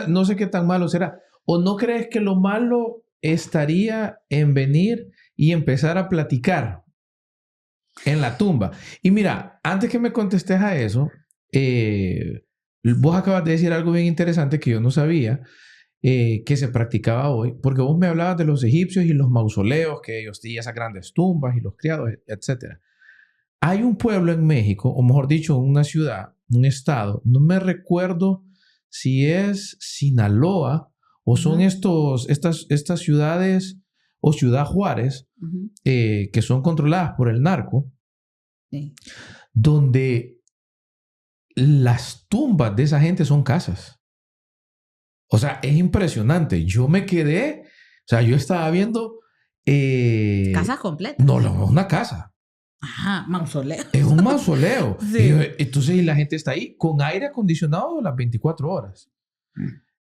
no sé qué tan malo será. ¿O no crees que lo malo estaría en venir y empezar a platicar en la tumba? Y mira, antes que me contestes a eso, vos acabas de decir algo bien interesante que yo no sabía que se practicaba hoy, porque vos me hablabas de los egipcios y los mausoleos, que ellos tenían esas grandes tumbas y los criados, etc. Hay un pueblo en México, o mejor dicho, una ciudad, un estado, no me recuerdo si es Sinaloa o son estas ciudades o Ciudad Juárez que son controladas por el narco, donde las tumbas de esa gente son casas. O sea, es impresionante. Yo me quedé, o sea, yo estaba viendo... ¿Casas completas? No, una casa. Ajá, mausoleo. Es un mausoleo. Sí. Entonces, la gente está ahí con aire acondicionado las 24 horas.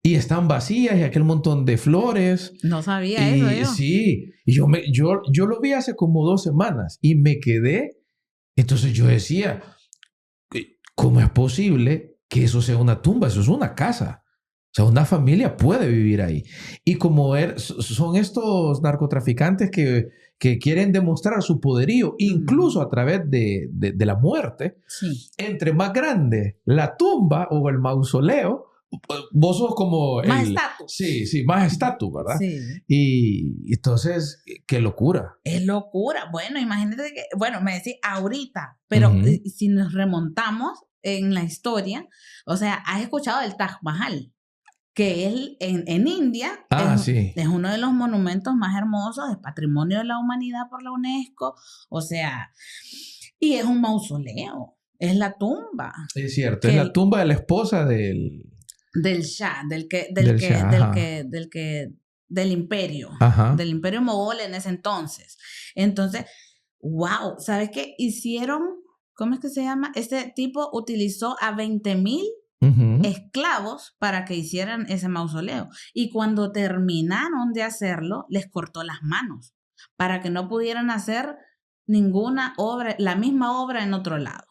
Y están vacías y aquel montón de flores. No sabía eso yo. Sí. Y yo lo vi hace como 2 semanas y me quedé. Entonces yo decía, ¿cómo es posible que eso sea una tumba? Eso es una casa. O sea, una familia puede vivir ahí. Y como son estos narcotraficantes que quieren demostrar su poderío, incluso a través de la muerte, entre más grande la tumba o el mausoleo, vos sos como... Más estatus. Sí, más estatus, ¿verdad? Sí. Y entonces, qué locura. Es locura. Bueno, imagínate que... Bueno, me decís ahorita, pero si nos remontamos en la historia, o sea, has escuchado del Taj Mahal, que es en India, es uno de los monumentos más hermosos, es Patrimonio de la Humanidad por la UNESCO, o sea, y es un mausoleo, es la tumba. Es cierto, es la tumba de la esposa del Shah, del imperio, del imperio mogol en ese entonces. Entonces, wow, ¿sabes qué? Hicieron, ¿cómo es que se llama? Este tipo utilizó a 20,000 esclavos para que hicieran ese mausoleo. Y cuando terminaron de hacerlo, les cortó las manos para que no pudieran hacer ninguna obra, la misma obra en otro lado.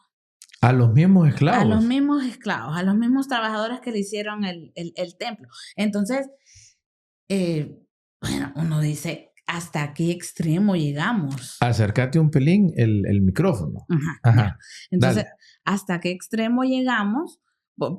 ¿A los mismos esclavos? A los mismos esclavos, a los mismos trabajadores que le hicieron el templo. Entonces, bueno, uno dice, ¿hasta qué extremo llegamos? Acércate un pelín el micrófono. Ajá. Entonces, ¿hasta qué extremo llegamos?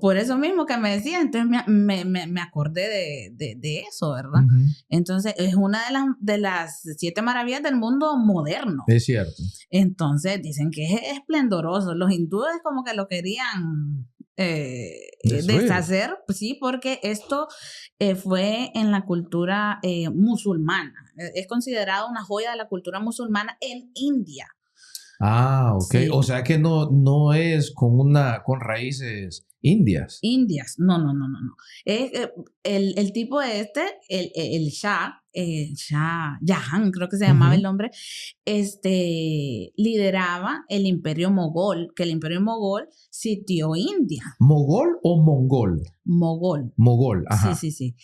Por eso mismo que me decía, entonces me acordé de eso, ¿verdad? Entonces, es una de las 7 maravillas del mundo moderno. Es cierto. Entonces, dicen que es esplendoroso. Los hindúes como que lo querían deshacer, sí, porque esto fue en la cultura musulmana. Es considerado una joya de la cultura musulmana en India. Ah, ok. Sí. O sea que no es con raíces indias. Indias, no. Es, el tipo el Shah Jahan, creo que se llamaba el nombre, lideraba el imperio mogol, que el imperio mogol sitió India. ¿Mogol o mongol? Mogol. Mogol, ajá. Sí.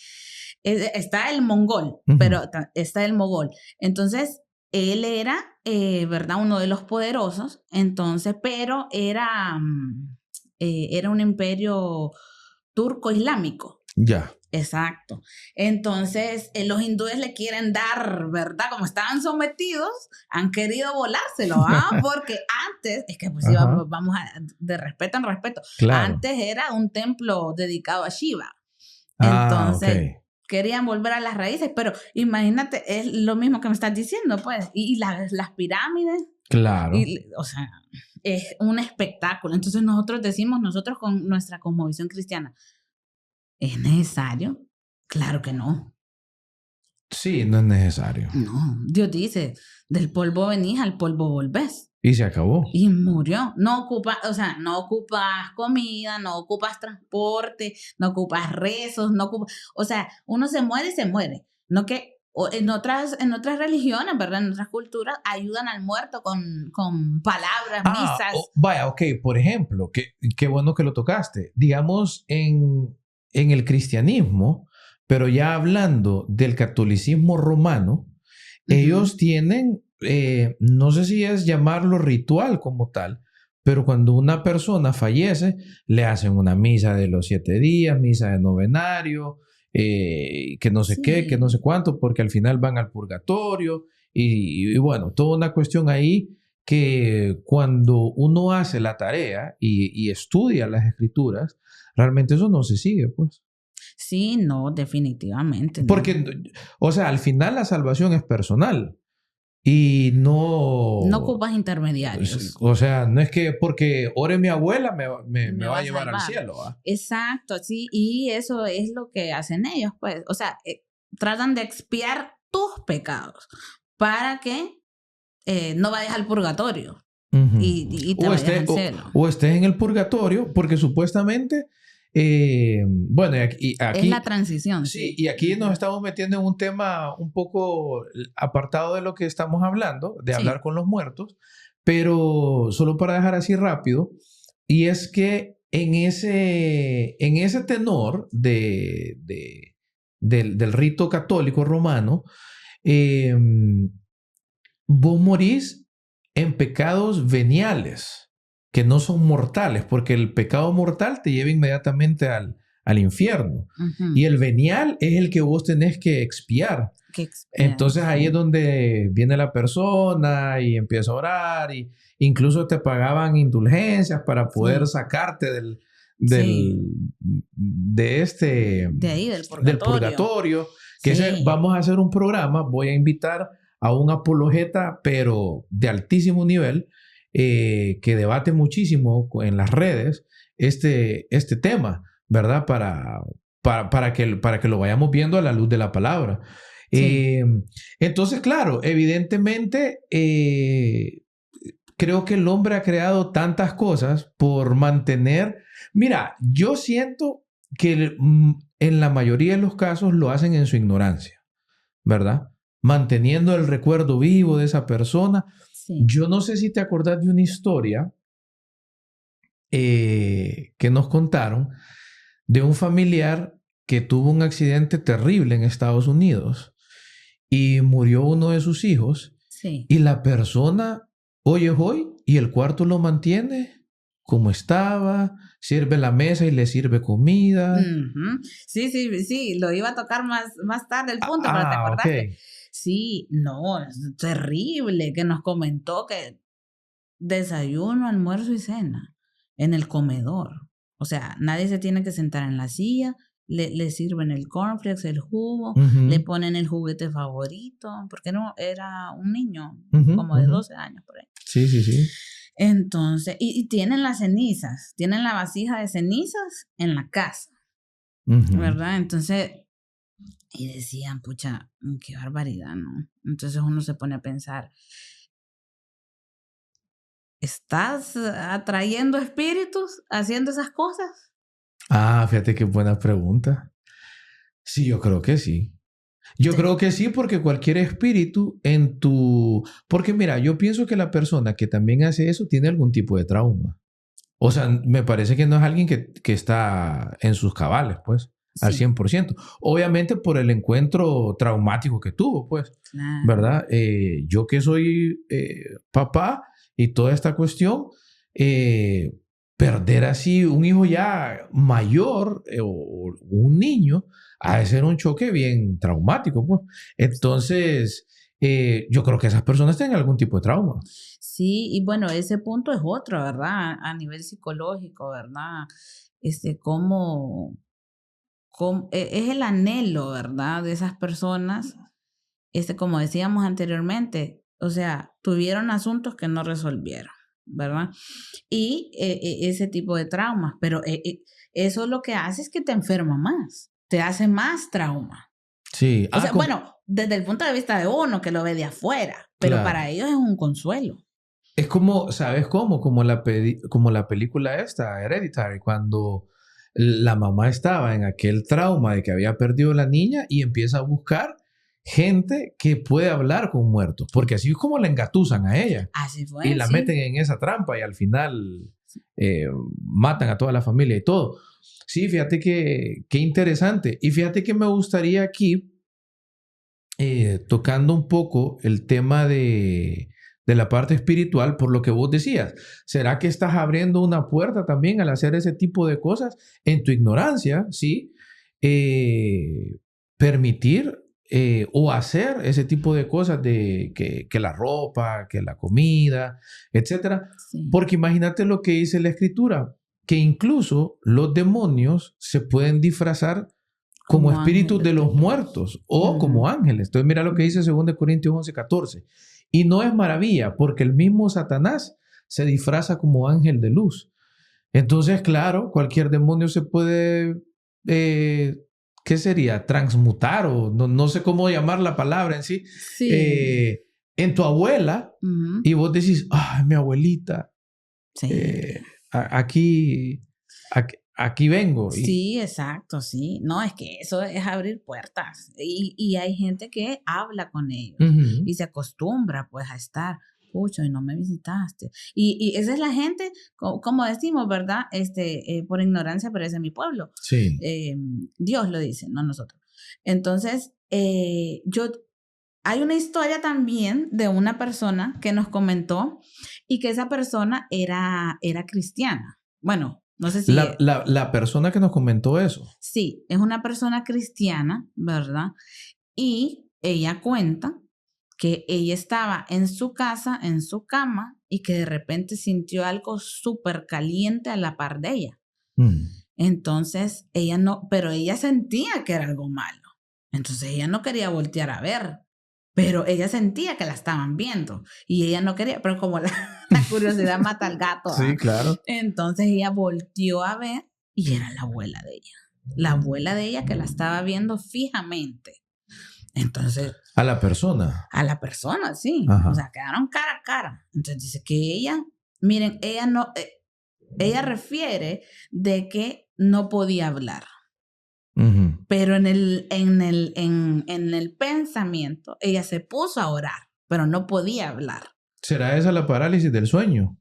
Está el mongol, pero está el mogol. Entonces, él era, ¿verdad? Uno de los poderosos, entonces, pero era un imperio turco-islámico. Ya. Exacto. Entonces, los hindúes le quieren dar, ¿verdad? Como estaban sometidos, han querido volárselo, porque antes, es que pues vamos de respeto en respeto, claro. Antes era un templo dedicado a Shiva. Entonces, querían volver a las raíces, pero imagínate, es lo mismo que me estás diciendo, pues, y las pirámides. Claro. O sea, es un espectáculo. Entonces nosotros con nuestra cosmovisión cristiana, ¿es necesario? Claro que no. Sí, no es necesario. No, Dios dice, del polvo venís, al polvo volvés. Y se acabó. Y murió. No ocupas comida, no ocupas transporte, no ocupas rezos, o sea, uno se muere y se muere. No que en otras religiones, ¿verdad? En otras culturas ayudan al muerto con palabras, misas. Vaya, ok, por ejemplo, qué bueno que lo tocaste. Digamos, en el cristianismo, pero ya hablando del catolicismo romano, ellos tienen, no sé si es llamarlo ritual como tal, pero cuando una persona fallece, le hacen una misa de los 7 días, misa de novenario, que no sé qué, que no sé cuánto, porque al final van al purgatorio y bueno, toda una cuestión ahí que cuando uno hace la tarea y estudia las escrituras, realmente eso no se sigue, pues. Sí, no, definitivamente. Porque, o sea, al final la salvación es personal y no... No ocupas intermediarios. O sea, no es que porque ore mi abuela me va a llevar al cielo. Exacto, sí, y eso es lo que hacen ellos, pues. O sea, tratan de expiar tus pecados para que no vayas al purgatorio y te vayas al cielo. O estés en el purgatorio porque supuestamente... bueno, aquí es la transición. Sí, y aquí nos estamos metiendo en un tema un poco apartado de lo que estamos hablando, de hablar con los muertos, pero solo para dejar así rápido, y es que en ese tenor del rito católico romano, vos morís en pecados veniales, que no son mortales, porque el pecado mortal te lleva inmediatamente al infierno. Y el venial es el que vos tenés que expiar. Entonces ahí es donde viene la persona y empieza a orar, y incluso te pagaban indulgencias para poder sacarte de ahí, del purgatorio. Que vamos a hacer un programa, voy a invitar a un apologeta, pero de altísimo nivel, que debate muchísimo en las redes este tema, ¿verdad? Para que lo vayamos viendo a la luz de la palabra. Entonces, claro, evidentemente, creo que el hombre ha creado tantas cosas por mantener... Mira, yo siento que en la mayoría de los casos lo hacen en su ignorancia, ¿verdad? Manteniendo el recuerdo vivo de esa persona. Yo no sé si te acordás de una historia que nos contaron de un familiar que tuvo un accidente terrible en Estados Unidos y murió uno de sus hijos, y la persona hoy y el cuarto lo mantiene como estaba, sirve la mesa y le sirve comida. Sí, lo iba a tocar más tarde el punto, pero te acordaste. Okay. Sí, no, es terrible que nos comentó que desayuno, almuerzo y cena en el comedor. O sea, nadie se tiene que sentar en la silla, le sirven el cornflakes, el jugo, le ponen el juguete favorito, porque no era un niño como de 12 años por ahí. Sí. Entonces, y tienen las cenizas, tienen la vasija de cenizas en la casa, ¿verdad? Entonces... Y decían, pucha, qué barbaridad, ¿no? Entonces uno se pone a pensar, ¿estás atrayendo espíritus haciendo esas cosas? Fíjate qué buena pregunta. Sí, yo creo que sí. Yo creo que sí, porque cualquier espíritu Porque mira, yo pienso que la persona que también hace eso tiene algún tipo de trauma. O sea, me parece que no es alguien que está en sus cabales, pues. Al 100%. Obviamente por el encuentro traumático que tuvo, pues, ¿verdad? Yo que soy papá y toda esta cuestión, perder así un hijo ya mayor o un niño ha de ser un choque bien traumático, pues. Entonces, yo creo que esas personas tienen algún tipo de trauma. Sí, y bueno, ese punto es otro, ¿verdad? A nivel psicológico, ¿verdad? es el anhelo, ¿verdad? De esas personas, como decíamos anteriormente, o sea, tuvieron asuntos que no resolvieron, ¿verdad? Y ese tipo de traumas, pero eso lo que hace es que te enferma más, te hace más trauma. Sí. O sea, bueno, desde el punto de vista de uno que lo ve de afuera, pero claro, para ellos es un consuelo. es como, ¿sabes cómo? Como la película esta, Hereditary, cuando la mamá estaba en aquel trauma de que había perdido a la niña y empieza a buscar gente que puede hablar con muertos, porque así es como la engatusan a ella. Así fue, Y la sí. meten en esa trampa y al final matan a toda la familia y todo. Sí, fíjate qué interesante. Y fíjate que me gustaría aquí, tocando un poco el tema de la parte espiritual, por lo que vos decías. ¿Será que estás abriendo una puerta también al hacer ese tipo de cosas en tu ignorancia? ¿Sí? Permitir o hacer ese tipo de cosas de que la ropa, que la comida, etcétera. Sí. Porque imagínate lo que dice la Escritura, que incluso los demonios se pueden disfrazar como espíritus de los muertos o como ángeles. Entonces mira lo que dice 2 Corintios 11:14. Y no es maravilla, porque el mismo Satanás se disfraza como ángel de luz. Entonces, claro, cualquier demonio se puede, ¿qué sería? Transmutar o no sé cómo llamar la palabra en sí. Sí. En tu abuela y vos decís, ay, mi abuelita, Sí. Aquí vengo. Sí, exacto, sí. No, es que eso es abrir puertas. Y hay gente que habla con ellos y se acostumbra pues a estar, pucho, y no me visitaste. Y esa es la gente, como decimos, ¿verdad? Por ignorancia perece mi pueblo. Sí. Dios lo dice, no nosotros. Entonces, hay una historia también de una persona que nos comentó y que esa persona era cristiana. Bueno, no sé si... La persona que nos comentó eso. Sí, es una persona cristiana, ¿verdad? Y ella cuenta que ella estaba en su casa, en su cama, y que de repente sintió algo súper caliente a la par de ella. Entonces, pero ella sentía que era algo malo. Entonces, ella no quería voltear a ver, pero ella sentía que la estaban viendo y ella no quería, pero como la curiosidad mata al gato. Sí, claro. Entonces ella volteó a ver y era la abuela de ella. La abuela de ella que la estaba viendo fijamente. Entonces... ¿A la persona? A la persona, sí. Ajá. O sea, quedaron cara a cara. Entonces dice que ella, miren, ella no... ella refiere de que no podía hablar. Pero en el pensamiento, ella se puso a orar, pero no podía hablar. ¿Será esa la parálisis del sueño?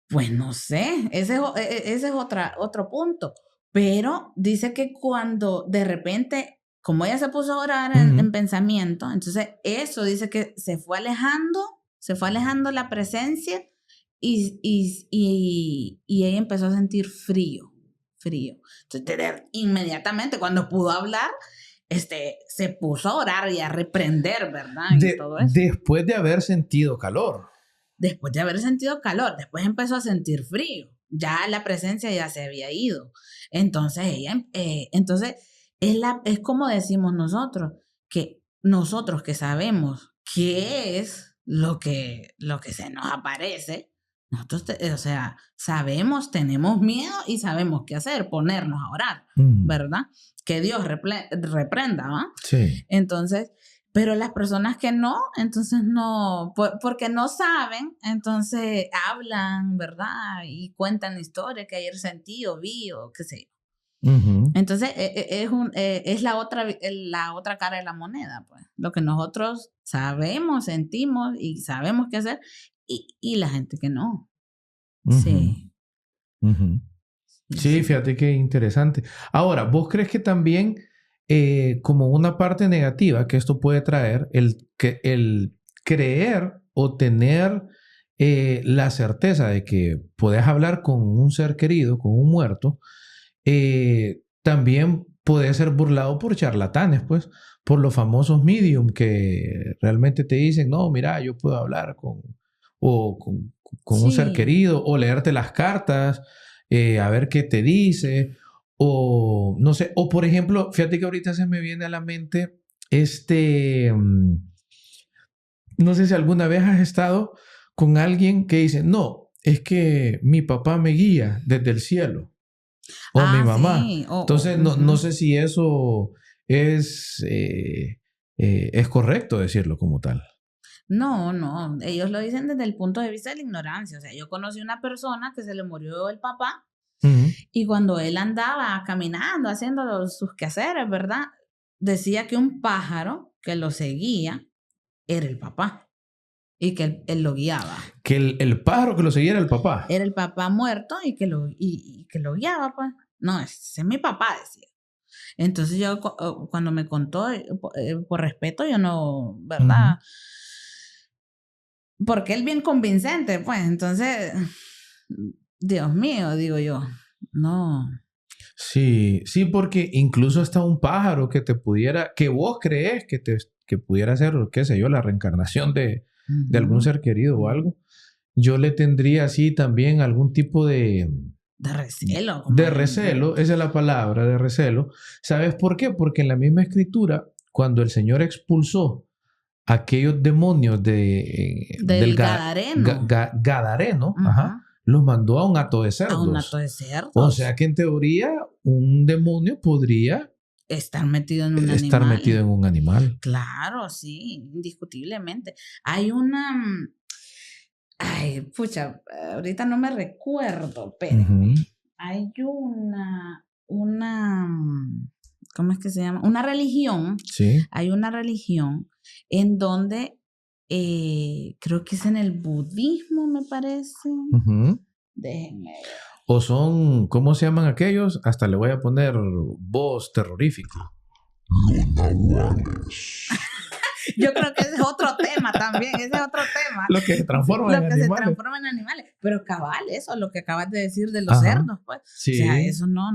Pues no sé, ese es otro punto. Pero dice que cuando de repente, como ella se puso a orar en pensamiento, entonces eso dice que se fue alejando la presencia y ella empezó a sentir frío. Entonces, inmediatamente cuando pudo hablar, se puso a orar y a reprender, ¿verdad? Y todo eso. Después de haber sentido calor. Después de haber sentido calor, después empezó a sentir frío. Ya la presencia ya se había ido. Entonces es como decimos nosotros que sabemos qué es lo que se nos aparece. Nosotros, sabemos, tenemos miedo y sabemos qué hacer, ponernos a orar, ¿verdad? Que Dios reprenda, ¿va? Sí. Entonces, pero las personas que no, entonces no, porque no saben, entonces hablan, ¿verdad? Y cuentan la historia que ayer sentí o vi o qué sé yo. Entonces, es la otra cara de la moneda, pues. Lo que nosotros sabemos, sentimos y sabemos qué hacer. Y la gente que no. Sí. Sí, fíjate qué interesante. Ahora, ¿vos crees que también como una parte negativa que esto puede traer, el creer o tener la certeza de que puedes hablar con un ser querido, con un muerto, también puede ser burlado por charlatanes, pues, por los famosos medium que realmente te dicen, no, mira, yo puedo hablar con un ser querido o leerte las cartas, a ver qué te dice, O no sé, o por ejemplo, fíjate que ahorita se me viene a la mente no sé si alguna vez has estado con alguien que dice, no, es que mi papá me guía desde el cielo, o mi mamá. Sí. Entonces, no sé si eso es correcto decirlo como tal. No, ellos lo dicen desde el punto de vista de la ignorancia. O sea, yo conocí una persona que se le murió el papá y cuando él andaba caminando, haciendo sus quehaceres, ¿verdad? Decía que un pájaro que lo seguía era el papá y que él lo guiaba. Que el pájaro que lo seguía era el papá. Era el papá muerto y que lo guiaba, pues. No, ese es mi papá, decía. Entonces yo cuando me contó, por respeto, yo no, ¿verdad? Porque él bien convincente, pues. Entonces, Dios mío, digo yo, no. Sí, porque incluso hasta un pájaro que te pudiera, que vos crees que pudiera ser, qué sé yo, la reencarnación de algún ser querido o algo, yo le tendría así también algún tipo de recelo. De recelo, esa es la palabra, de recelo. ¿Sabes por qué? Porque en la misma escritura, cuando el Señor expulsó aquellos demonios del Gadareno, Gadareno, los mandó a un hato de cerdos. A un hato de cerdos. O sea que en teoría un demonio podría estar metido en un animal. Claro, sí, indiscutiblemente. Hay una... Ay, pucha, ahorita no me recuerdo, pero hay una, ¿cómo es que se llama? Una religión. Sí. Hay una religión en donde creo que es en el budismo, me parece. Déjenme ver. O son, ¿cómo se llaman aquellos? Hasta le voy a poner voz terrorífica. Los nahuales. Yo creo que ese es otro tema también, ese es otro tema. Lo que se transforma en animales. Se transforma en animales. Pero cabal, eso, lo que acabas de decir de los cerdos, pues. Sí. O sea, eso no.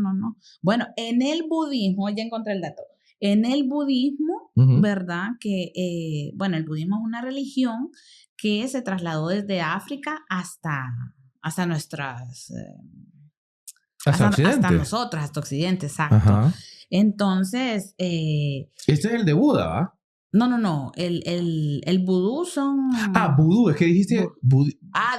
Bueno, en el budismo, ya encontré el dato. En el budismo, ¿verdad? Que, bueno, el budismo es una religión que se trasladó desde África hasta nuestras... hasta nosotras, hasta Occidente, exacto. Entonces... este es el de Buda, ¿va? No. El vudú son... Vudú. Es que dijiste...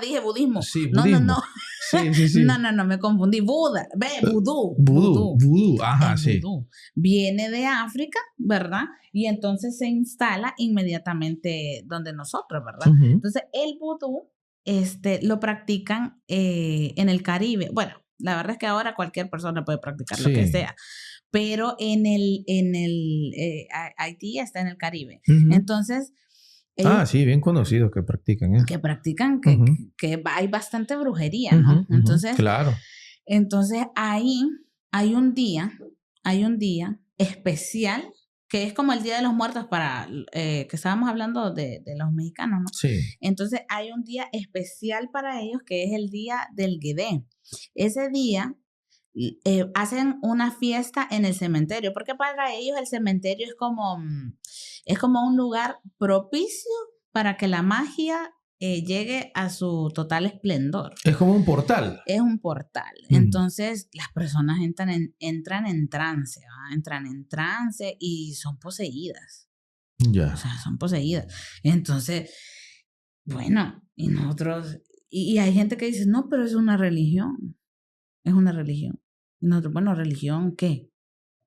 dije budismo. Sí, budismo. No. Sí. No, me confundí. Buda. Vudú. Vudú. Ajá, sí. Vudú viene de África, ¿verdad? Y entonces se instala inmediatamente donde nosotros, ¿verdad? Entonces, el vudú lo practican en el Caribe. Bueno, la verdad es que ahora cualquier persona puede practicar lo que sea. Pero Haití está en el Caribe. Entonces... sí, bien conocido que practican. Que practican, que hay bastante brujería, ¿no? Entonces, claro. Entonces, ahí hay un día especial, que es como el Día de los Muertos para, que estábamos hablando de los mexicanos, ¿no? Sí. Entonces, hay un día especial para ellos, que es el Día del Guedé. Ese día... hacen una fiesta en el cementerio, porque para ellos el cementerio es como un lugar propicio para que la magia llegue a su total esplendor. Es como un portal. Es un portal. Entonces las personas entran en trance, ¿va? Entran en trance y son poseídas. Ya. O sea, son poseídas. Entonces, bueno, y nosotros, y hay gente que dice, no, pero es una religión. Es una religión. Y nosotros, bueno, ¿religión qué?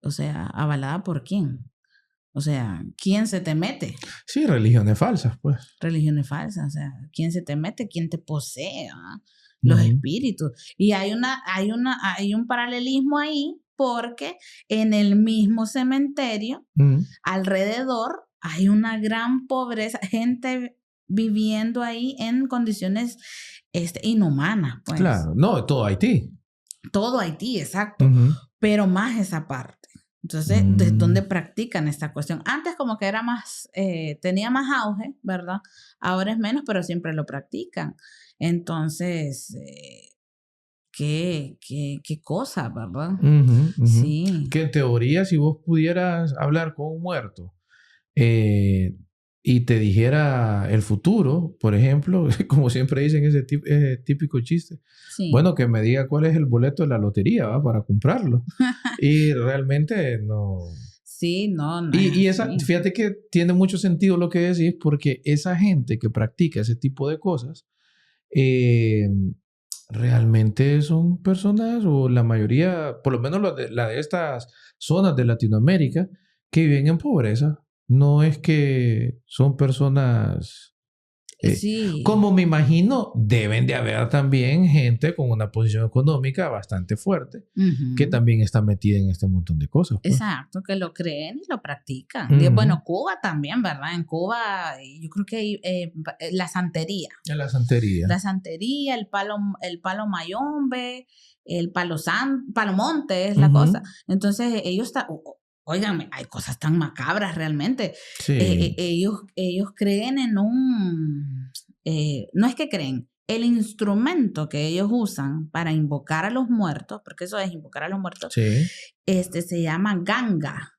O sea, ¿avalada por quién? O sea, ¿quién se te mete? Sí, religiones falsas, pues. Religiones falsas, o sea, ¿quién se te mete? ¿Quién te posee? Los espíritus. Y hay un paralelismo ahí, porque en el mismo cementerio, alrededor, hay una gran pobreza, gente viviendo ahí en condiciones inhumanas, pues. Claro, no, todo Haití. Todo Haití, exacto. Pero más esa parte. Entonces, ¿de dónde practican esta cuestión? Antes como que era más, tenía más auge, ¿verdad? Ahora es menos, pero siempre lo practican. Entonces, qué cosa, ¿verdad? Sí. Que en teoría, si vos pudieras hablar con un muerto, y te dijera el futuro, por ejemplo, como siempre dicen ese típico chiste, Sí. bueno, que me diga cuál es el boleto de la lotería, ¿va? Para comprarlo. Y realmente no. Sí, no. Y es esa, así. fíjate que tiene mucho sentido lo que decís, porque esa gente que practica ese tipo de cosas, realmente son personas, o la mayoría, por lo menos la de estas zonas de Latinoamérica, que viven en pobreza. No es que son personas, Sí. como me imagino, deben de haber también gente con una posición económica bastante fuerte, Ujú. que también está metida en este montón de cosas. Pues. Exacto, que lo creen y lo practican. Ujú. Bueno, Cuba también, ¿verdad? En Cuba yo creo que hay la santería. En la santería. La santería, el palo mayombe, el palomonte es la Ujú. cosa. Entonces ellos óiganme, hay cosas tan macabras realmente. Sí. Ellos creen en no es que creen, el instrumento que ellos usan para invocar a los muertos, porque eso es invocar a los muertos, Sí. se llama ganga.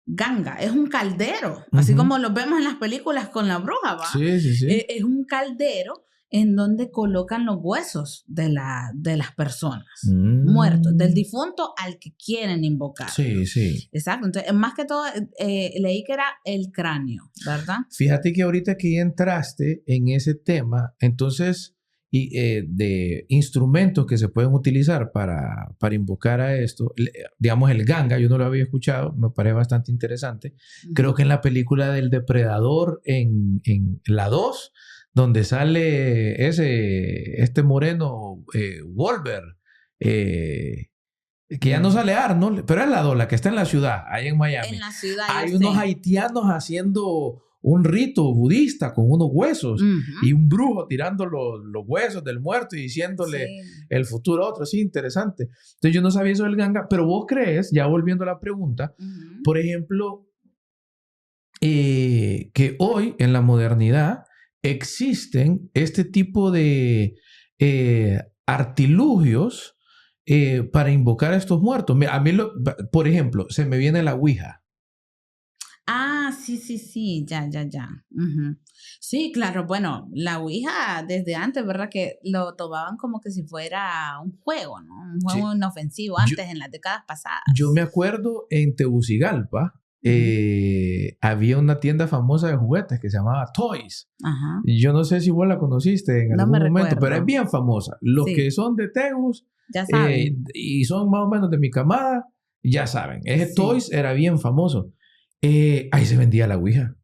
Ganga, es un caldero, así Ujú. como lo vemos en las películas con la bruja, ¿va? Sí, sí, sí. Es un caldero en donde colocan los huesos de las personas muertos, del difunto al que quieren invocar. Sí, sí. Exacto. Entonces, más que todo, leí que era el cráneo, ¿verdad? Fíjate que ahorita que ya entraste en ese tema, entonces, de instrumentos que se pueden utilizar para invocar a esto, digamos el ganga, yo no lo había escuchado, me parece bastante interesante. Creo que en la película del Depredador, en la 2, donde sale este moreno, Wolver, que ya no sale Arnold, pero es la que está en la ciudad, ahí en Miami. En la ciudad. Hay unos haitianos haciendo un rito budista con unos huesos y un brujo tirando los huesos del muerto y diciéndole el futuro a otro. Sí, interesante. Entonces yo no sabía eso del ganga, pero vos crees, ya volviendo a la pregunta, por ejemplo, que hoy en la modernidad existen este tipo de artilugios para invocar a estos muertos. A mí, por ejemplo, se me viene la Ouija. Ah, sí, ya. Sí, claro, bueno, la Ouija desde antes, ¿verdad? Que lo tomaban como que si fuera un juego, ¿no? Un juego inofensivo antes, en las décadas pasadas. Yo me acuerdo en Tegucigalpa, había una tienda famosa de juguetes que se llamaba Toys. Ajá. Yo no sé si vos la conociste en algún momento, recuerdo. pero es bien famosa. Los que son de Tegus ya saben. Y son más o menos de mi camada, ya saben. Ese Toys era bien famoso. Ahí se vendía la Ouija.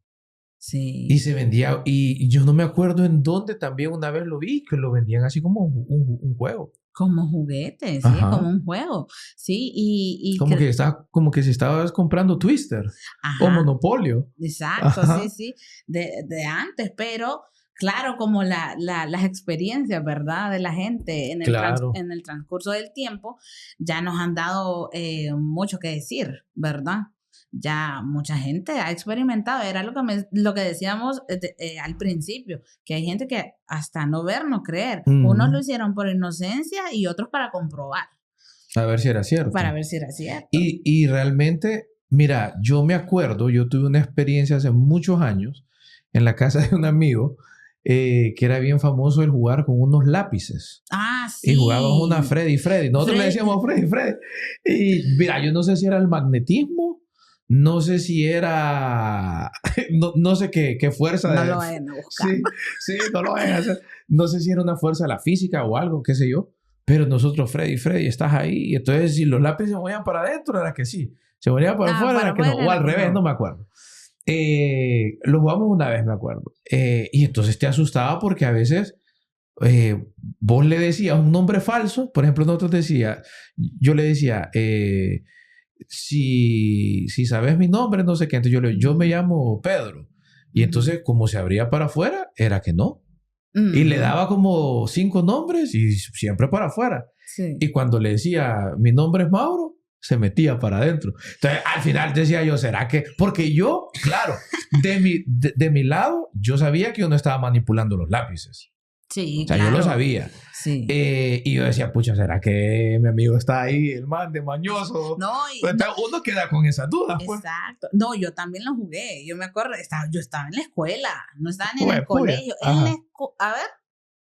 Sí. Y se vendía, y yo no me acuerdo en dónde también una vez lo vi, que lo vendían así como un juego. Como juguetes, sí, como un juego. Sí, y como que si estabas comprando Twister o Monopolio. Exacto, sí, de antes, pero claro, como las experiencias, ¿verdad? De la gente en el transcurso del tiempo ya nos han dado mucho que decir, ¿verdad? Ya mucha gente ha experimentado, era lo que decíamos al principio, que hay gente que hasta no ver, no creer. Unos lo hicieron por inocencia y otros para comprobar. A ver si era cierto. Para ver si era cierto. Y realmente, mira, yo me acuerdo, yo tuve una experiencia hace muchos años en la casa de un amigo que era bien famoso el jugar con unos lápices. Ah, sí. Y jugábamos una Freddy. Nosotros le decíamos Freddy. Y mira, yo no sé si era el magnetismo. No sé si era, no sé qué fuerza. No lo vayan a buscar. Sí, no lo vayan a hacer. No sé si era una fuerza de la física o algo, qué sé yo. Pero nosotros, Freddy, estás ahí. Y entonces, si los lápices se movían para adentro, era que sí. Se movían para afuera, era que no. O al revés, no me acuerdo. Lo jugamos una vez, me acuerdo. Y entonces te asustaba porque a veces vos le decías un nombre falso. Por ejemplo, yo le decía... Si sabes mi nombre, no sé qué. Entonces yo me llamo Pedro. Y entonces, como se abría para afuera, era que no. Y le daba como 5 nombres y siempre para afuera. Sí. Y cuando le decía, mi nombre es Mauro, se metía para adentro. Entonces, al final decía yo, ¿será que? Porque yo, claro, de mi lado, yo sabía que yo no estaba manipulando los lápices. Sí, O sea, yo lo claro. sabía. Sí. Y yo decía, pucha, ¿será que mi amigo está ahí, el man de mañoso? No, Pues, uno queda con esas dudas, pues. exacto. No, yo también lo jugué. Yo me acuerdo, yo estaba en la escuela, no estaba ni en el Puya. colegio. Ajá. A ver,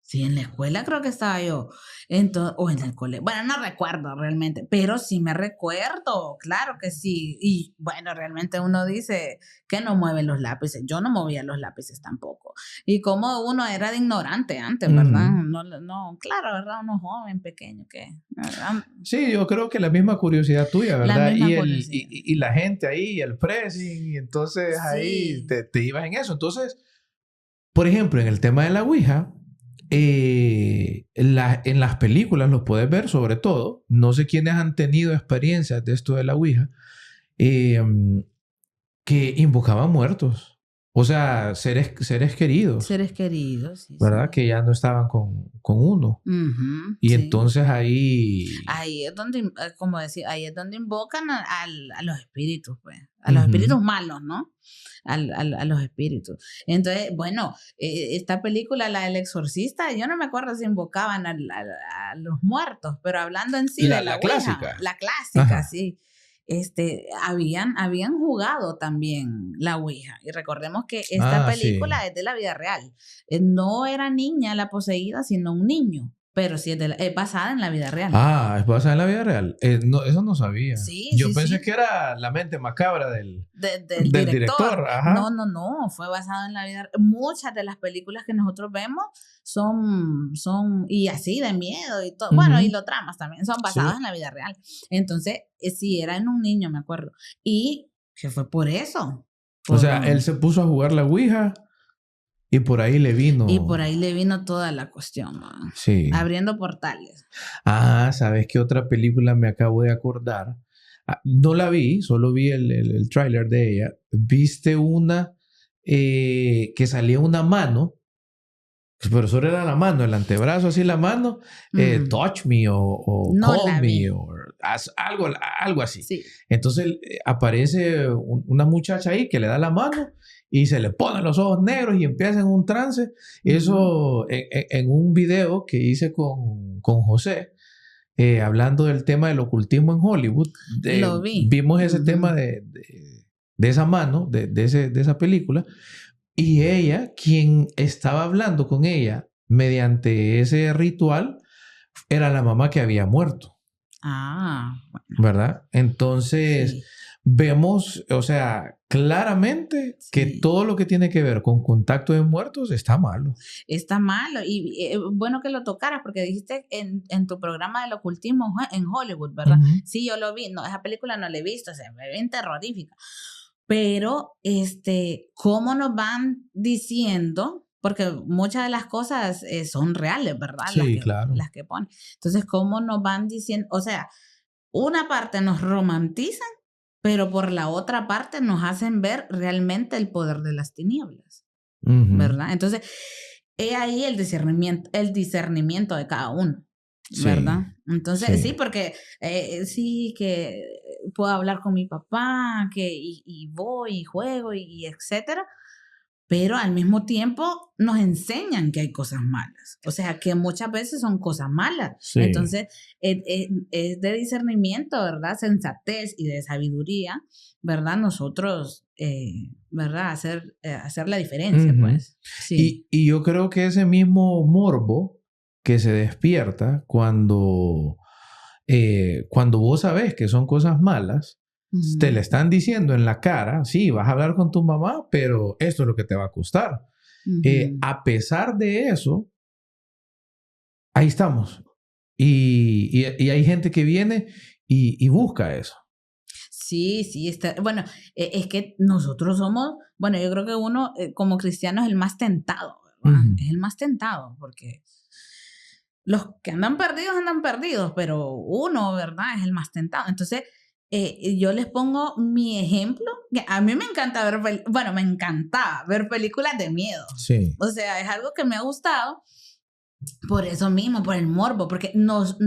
sí, en la escuela creo que estaba yo. Entonces, o en el colegio. Bueno, no recuerdo realmente, pero sí me recuerdo, claro que sí. Y bueno, realmente uno dice que no mueve los lápices. Yo no movía los lápices tampoco. Y como uno era de ignorante antes, ¿verdad? No, claro, ¿verdad? Uno joven, pequeño, que... Sí, yo creo que la misma curiosidad tuya, La ¿verdad? misma Y curiosidad. la gente ahí, el pressing, y entonces ahí Sí. te ibas en eso. Entonces, por ejemplo, en el tema de la Ouija, en las películas los puedes ver, sobre todo. No sé quiénes han tenido experiencias de esto de la Ouija, eh, que invocaban muertos. O sea, seres queridos, Seres queridos, sí, ¿verdad? sí. Que ya no estaban con uno. Ujú, Y sí. entonces ahí... Ahí es donde, como decir, ahí es donde invocan a los espíritus, pues, a los espíritus malos, ¿no? A los espíritus. Entonces, bueno, esta película, la del exorcista, yo no me acuerdo si invocaban a los muertos, pero hablando en sí de la Ouija, clásica. la clásica, Ajá. sí. Habían jugado también la Ouija. Y recordemos que esta película Sí. es de la vida real. No era niña la poseída, sino un niño. Pero sí es basada en la vida real. Ah, es basada en la vida real. No, eso no sabía. Sí, Yo sí, pensé sí. que era la mente macabra del Del director. Ajá. No, fue basado en la vida. Muchas de las películas que nosotros vemos son y así de miedo y todo. Bueno, y los dramas también son basados Sí. en la vida real. Entonces, sí, era en un niño, me acuerdo. Y que fue por eso. O sea, él se puso a jugar la Ouija y por ahí le vino. Y por ahí le vino toda la cuestión, man. Sí. Abriendo portales. Ah, ¿sabes qué otra película me acabo de acordar? No la vi, solo vi el tráiler de ella. ¿Viste una que salía una mano? Pero solo era la mano, el antebrazo, así la mano. Touch me o No call la vi. me o algo así. Sí. Entonces aparece una muchacha ahí que le da la mano y se le ponen los ojos negros y empieza en un trance. Eso en un video que hice con José, hablando del tema del ocultismo en Hollywood, Lo vi. vimos ese tema de esa mano, de esa película. Y ella, quien estaba hablando con ella mediante ese ritual, era la mamá que había muerto. Ah, bueno. ¿Verdad? Entonces, Sí. vemos, o sea, claramente que Sí. todo lo que tiene que ver con contacto de muertos está malo. Está malo. Y bueno que lo tocaras porque dijiste en tu programa del ocultismo en Hollywood, ¿verdad? Ujú. Sí, yo lo vi. No, esa película no la he visto, o sea, me ve bien terrorífica. Pero, ¿cómo nos van diciendo? Porque muchas de las cosas son reales, ¿verdad? Sí, claro. Las que ponen. Entonces, ¿cómo nos van diciendo? O sea, una parte nos romantizan, pero por la otra parte nos hacen ver realmente el poder de las tinieblas, Ujú. ¿verdad? Entonces, he ahí el discernimiento de cada uno, ¿verdad? Sí, Entonces, sí. sí, porque sí que puedo hablar con mi papá, y voy y juego y etcétera, pero al mismo tiempo nos enseñan que hay cosas malas, o sea, que muchas veces son cosas malas. Sí. Entonces, es de discernimiento, ¿verdad? Sensatez y de sabiduría, ¿verdad? Nosotros, ¿verdad? Hacer la diferencia, Ujú. pues. Sí. Y yo creo que ese mismo morbo que se despierta cuando vos sabés que son cosas malas, Ujú. te le están diciendo en la cara, sí, vas a hablar con tu mamá, pero esto es lo que te va a costar. Ujú. A pesar de eso, ahí estamos. Y hay gente que viene y busca eso. Sí, está. Bueno, es que nosotros somos, bueno, yo creo que uno como cristiano es el más tentado, ¿verdad? Ujú. Es el más tentado, porque los que andan perdidos, pero uno, ¿verdad? Es el más tentado. Entonces, yo les pongo mi ejemplo, que a mí me encanta me encantaba ver películas de miedo. Sí. O sea, es algo que me ha gustado por eso mismo, por el morbo, porque nos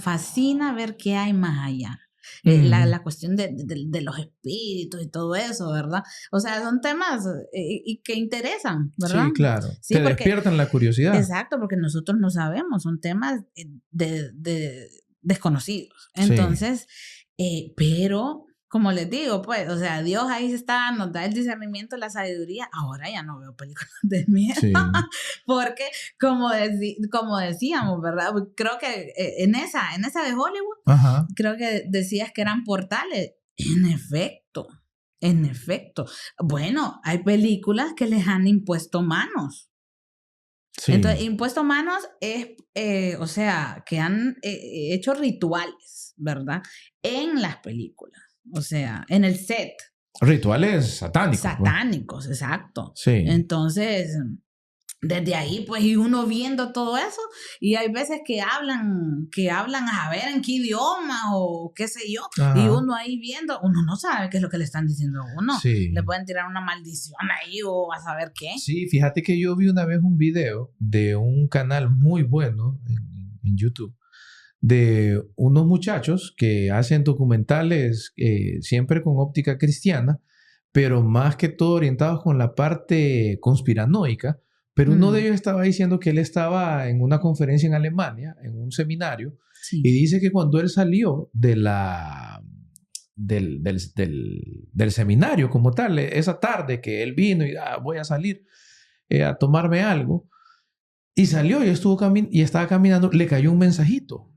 fascina ver qué hay más allá. La cuestión de los espíritus y todo eso, ¿verdad? O sea, son temas y que interesan, ¿verdad? Sí, claro. Sí, Te porque, despiertan la curiosidad. exacto, porque nosotros no sabemos, son temas de desconocidos. Entonces, pero como les digo, pues, o sea, Dios ahí nos da el discernimiento, la sabiduría. Ahora ya no veo películas de miedo, Sí. porque como decíamos, ¿verdad? Creo que en esa de Hollywood, Ajá. creo que decías que eran portales. En efecto. Bueno, hay películas que les han impuesto manos. Sí. Entonces, impuesto manos es, o sea, que han hecho rituales, ¿verdad? En las películas. O sea, en el set. Rituales satánicos. Satánicos, exacto. Sí. Entonces, desde ahí, pues, y uno viendo todo eso, y hay veces que hablan a ver en qué idioma o qué sé yo, Ajá. y uno ahí viendo, uno no sabe qué es lo que le están diciendo a uno. Sí. Le pueden tirar una maldición ahí o a saber qué. Sí, fíjate que yo vi una vez un video de un canal muy bueno en YouTube de unos muchachos que hacen documentales siempre con óptica cristiana, pero más que todo orientados con la parte conspiranoica. Pero uno de ellos estaba diciendo que él estaba en una conferencia en Alemania, en un seminario, Sí. y dice que cuando él salió del seminario como tal, esa tarde que él vino y voy a salir a tomarme algo, y salió y estaba caminando, le cayó un mensajito.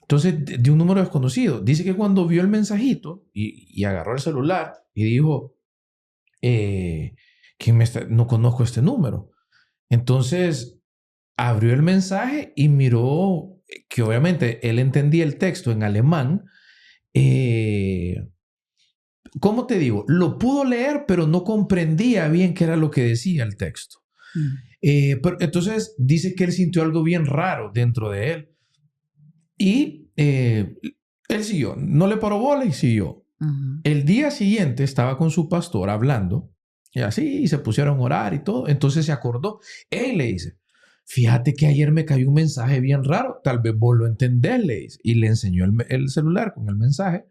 Entonces, de un número desconocido. Dice que cuando vio el mensajito y agarró el celular y dijo, no conozco este número. Entonces, abrió el mensaje y miró que obviamente él entendía el texto en alemán. ¿Cómo te digo? Lo pudo leer, pero no comprendía bien qué era lo que decía el texto. Pero entonces dice que él sintió algo bien raro dentro de él. Y él siguió, no le paró bola y siguió. El día siguiente estaba con su pastor hablando y así y se pusieron a orar y todo. Entonces se acordó. Él le dice, fíjate que ayer me cayó un mensaje bien raro, tal vez vos lo entendés, le dice. Y le enseñó el celular con el mensaje.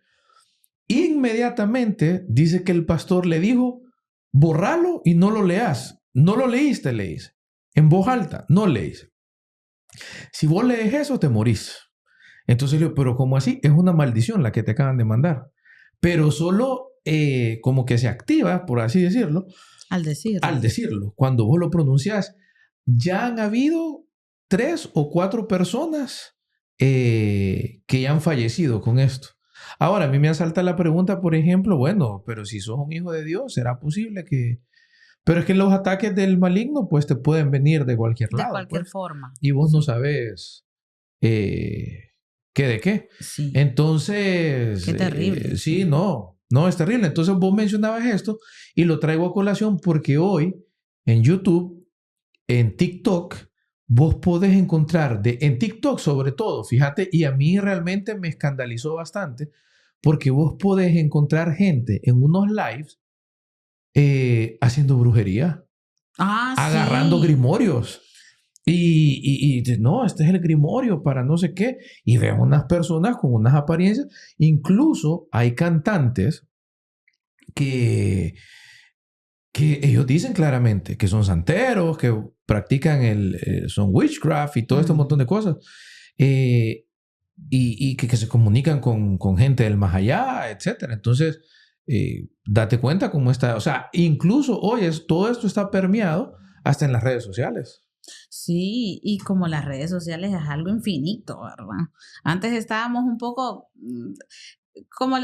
Inmediatamente dice que el pastor le dijo, borralo y no lo leas. No lo leíste, le dice. En voz alta, no lees. Si vos lees eso, te morís. Entonces le digo, pero ¿cómo así? Es una maldición la que te acaban de mandar. Pero solo como que se activa, por así decirlo. Al decirlo. Cuando vos lo pronunciás. Ya han habido 3 o 4 personas que ya han fallecido con esto. Ahora, a mí me asalta la pregunta, por ejemplo, bueno, pero si sos un hijo de Dios, ¿será posible que...? Pero es que los ataques del maligno, pues, te pueden venir de cualquier lado. De cualquier pues, forma. Y vos no sabes qué de qué. Sí. Entonces... Qué terrible. Sí, no, es terrible. Entonces vos mencionabas esto y lo traigo a colación porque hoy en YouTube, en TikTok, vos podés encontrar, en TikTok sobre todo, fíjate, y a mí realmente me escandalizó bastante, porque vos podés encontrar gente en unos lives haciendo brujería, agarrando grimorios. Y no, este es el grimorio para no sé qué. Y veo unas personas con unas apariencias. Incluso hay cantantes que ellos dicen claramente que son santeros, que practican son witchcraft y todo este montón de cosas. Y que se comunican con gente del más allá, etc. Entonces, date cuenta cómo está. O sea, incluso hoy todo esto está permeado hasta en las redes sociales. Sí, y como las redes sociales es algo infinito, ¿verdad? Antes estábamos un poco... ¿Cómo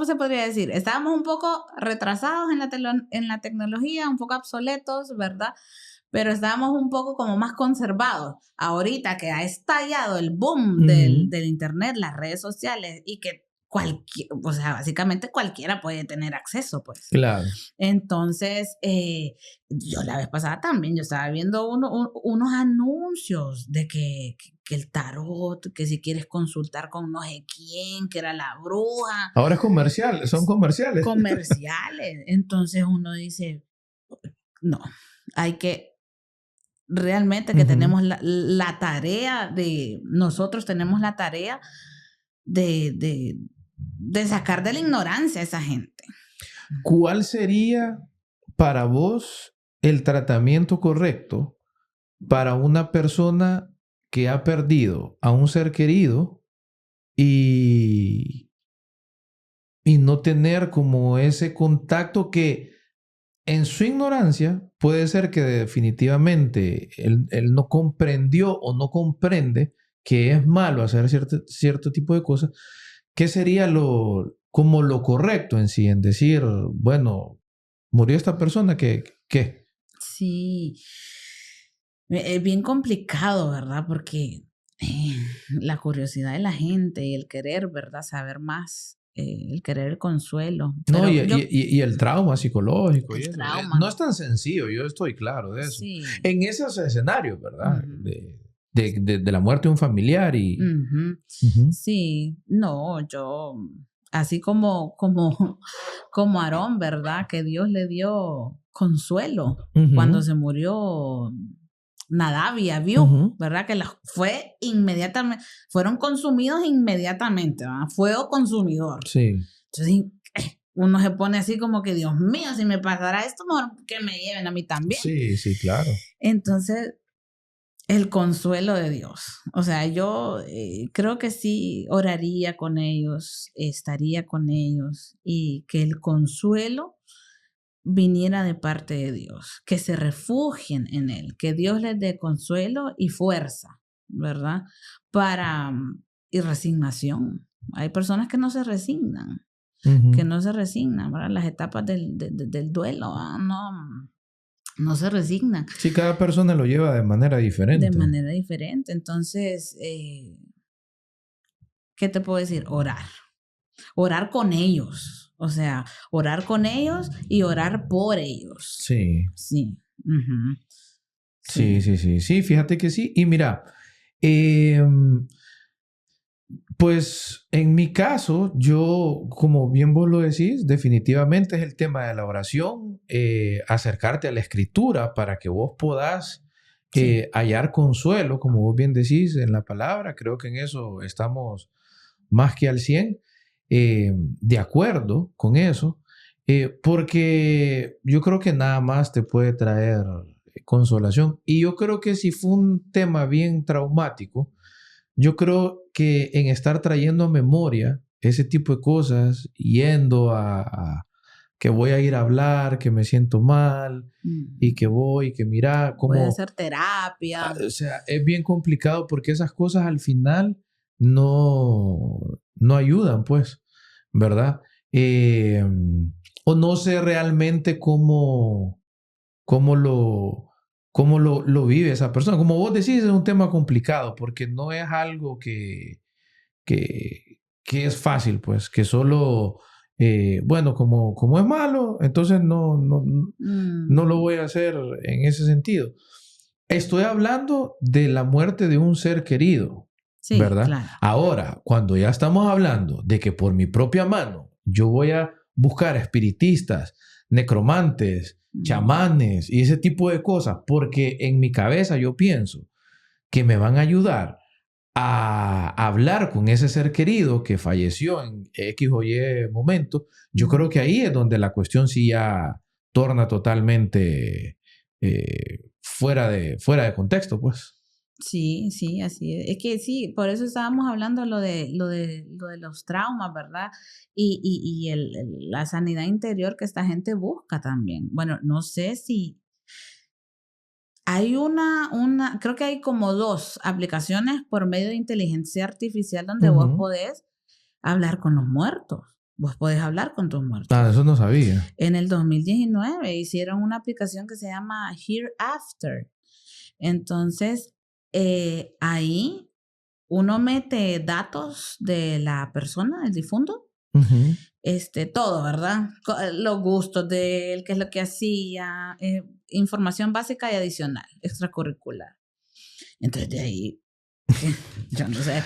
se podría decir? Estábamos un poco retrasados en la tecnología, un poco obsoletos, ¿verdad? Pero estábamos un poco como más conservados. Ahorita que ha estallado el boom del internet, las redes sociales, y que o sea, básicamente cualquiera puede tener acceso, pues. Claro. Entonces, yo la vez pasada también, yo estaba viendo unos anuncios de que el tarot, que si quieres consultar con no sé quién, que era la bruja. Ahora es comercial, son comerciales. Comerciales. Entonces uno dice, no, hay que... Realmente que tenemos la tarea nosotros tenemos la tarea de sacar de la ignorancia a esa gente. ¿Cuál sería para vos el tratamiento correcto para una persona que ha perdido a un ser querido y no tener como ese contacto que en su ignorancia puede ser que definitivamente él no comprendió o no comprende que es malo hacer cierto tipo de cosas? ¿Qué sería como lo correcto en sí? En decir, bueno, murió esta persona, ¿qué? Sí, es bien complicado, ¿verdad? Porque la curiosidad de la gente y el querer, ¿verdad? Saber más, el querer el consuelo. No, Pero y el trauma psicológico. El y eso. trauma. No es tan sencillo, yo estoy claro de eso. Sí. En esos escenarios, ¿verdad? Ujú. De la muerte de un familiar y... Ujú. Ujú. Sí, no, yo, así como Aarón, ¿verdad? Que Dios le dio consuelo Ujú. cuando se murió Nadab y Abiú, Ujú. ¿verdad? Que fue inmediatamente, fueron consumidos inmediatamente, ¿verdad? Fuego consumidor. Sí. Entonces, uno se pone así como que, Dios mío, si me pasara esto, mejor que me lleven a mí también. Sí, sí, claro. Entonces, el consuelo de Dios. O sea, yo creo que sí oraría con ellos, estaría con ellos y que el consuelo viniera de parte de Dios, que se refugien en Él, que Dios les dé consuelo y fuerza, ¿verdad? Y resignación. Hay personas que no se resignan, Ujú. ¿verdad? Las etapas del duelo, no se resignan. Sí, cada persona lo lleva de manera diferente. De manera diferente. Entonces, ¿qué te puedo decir? Orar con ellos. O sea, orar con ellos y orar por ellos. Sí. Sí. Uh-huh. Sí, sí, sí. Sí, fíjate que sí. Y mira, pues en mi caso, yo, como bien vos lo decís, definitivamente es el tema de la oración, acercarte a la escritura para que vos podás hallar consuelo, como vos bien decís en la palabra. Creo que en eso estamos más que al 100 de acuerdo con eso, porque yo creo que nada más te puede traer consolación. Y yo creo que si fue un tema bien traumático, yo creo que en estar trayendo a memoria ese tipo de cosas, yendo a que voy a ir a hablar, que me siento mal y que voy, que mira cómo... Puede hacer terapia. O sea, es bien complicado porque esas cosas al final no ayudan, pues, ¿verdad? O no sé realmente cómo lo vive esa persona. Como vos decís, es un tema complicado porque no es algo que es fácil, pues, que solo, bueno, como es malo, entonces no lo voy a hacer en ese sentido. Estoy hablando de la muerte de un ser querido, Sí, ¿verdad? claro. Ahora, cuando ya estamos hablando de que por mi propia mano yo voy a buscar espiritistas, necromantes, chamanes y ese tipo de cosas, porque en mi cabeza yo pienso que me van a ayudar a hablar con ese ser querido que falleció en X o Y momento, yo creo que ahí es donde la cuestión sí ya torna totalmente fuera de contexto, pues. Sí, sí, así es. Es que sí, por eso estábamos hablando lo de los traumas, ¿verdad? Y la sanidad interior que esta gente busca también. Bueno, no sé si hay creo que hay como 2 aplicaciones por medio de inteligencia artificial donde vos podés hablar con los muertos. Vos podés hablar con tus muertos. Ah, eso no sabía. En el 2019 hicieron una aplicación que se llama Hereafter. Entonces, ahí uno mete datos de la persona, el difunto, todo, ¿verdad? Los gustos de él, qué es lo que hacía, información básica y adicional, extracurricular. Entonces, de ahí, yo no sé,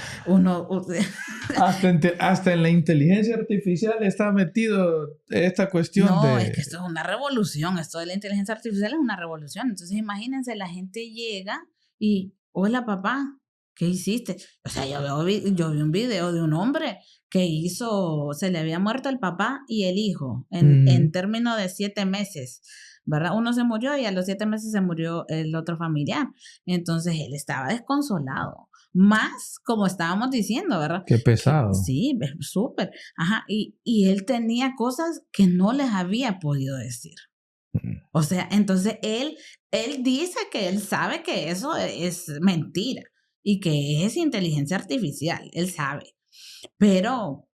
hasta en la inteligencia artificial está metido esta cuestión es que esto es una revolución, esto de la inteligencia artificial es una revolución. Entonces, imagínense, la gente llega y, hola papá, ¿Qué hiciste? O sea, yo vi un video de un hombre que se le había muerto el papá y el hijo en términos de 7 meses, ¿verdad? Uno se murió y a los 7 meses se murió el otro familiar. Entonces él estaba desconsolado. Más como estábamos diciendo, ¿verdad? Qué pesado. Sí, súper. Ajá, y él tenía cosas que no les había podido decir. O sea, entonces él dice que él sabe que eso es mentira y que es inteligencia artificial, él sabe, pero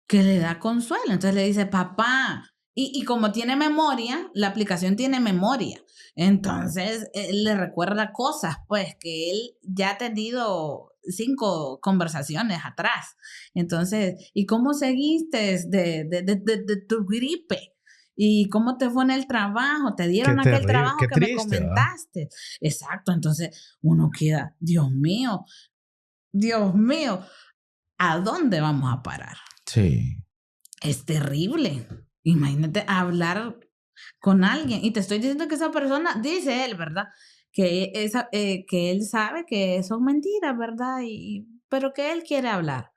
que le da consuelo. Entonces le dice, papá, y como tiene memoria, la aplicación tiene memoria. Entonces él le recuerda cosas, pues, que él ya ha tenido 5 conversaciones atrás. Entonces, ¿y cómo seguiste de tu gripe? ¿Y cómo te fue en el trabajo? ¿Te dieron aquel trabajo que me comentaste? ¿Verdad? Exacto. Entonces uno queda, Dios mío, ¿a dónde vamos a parar? Sí. Es terrible. Imagínate hablar con alguien. Y te estoy diciendo que esa persona, dice él, ¿verdad? Que él sabe que son mentiras, ¿verdad? Pero que él quiere hablar.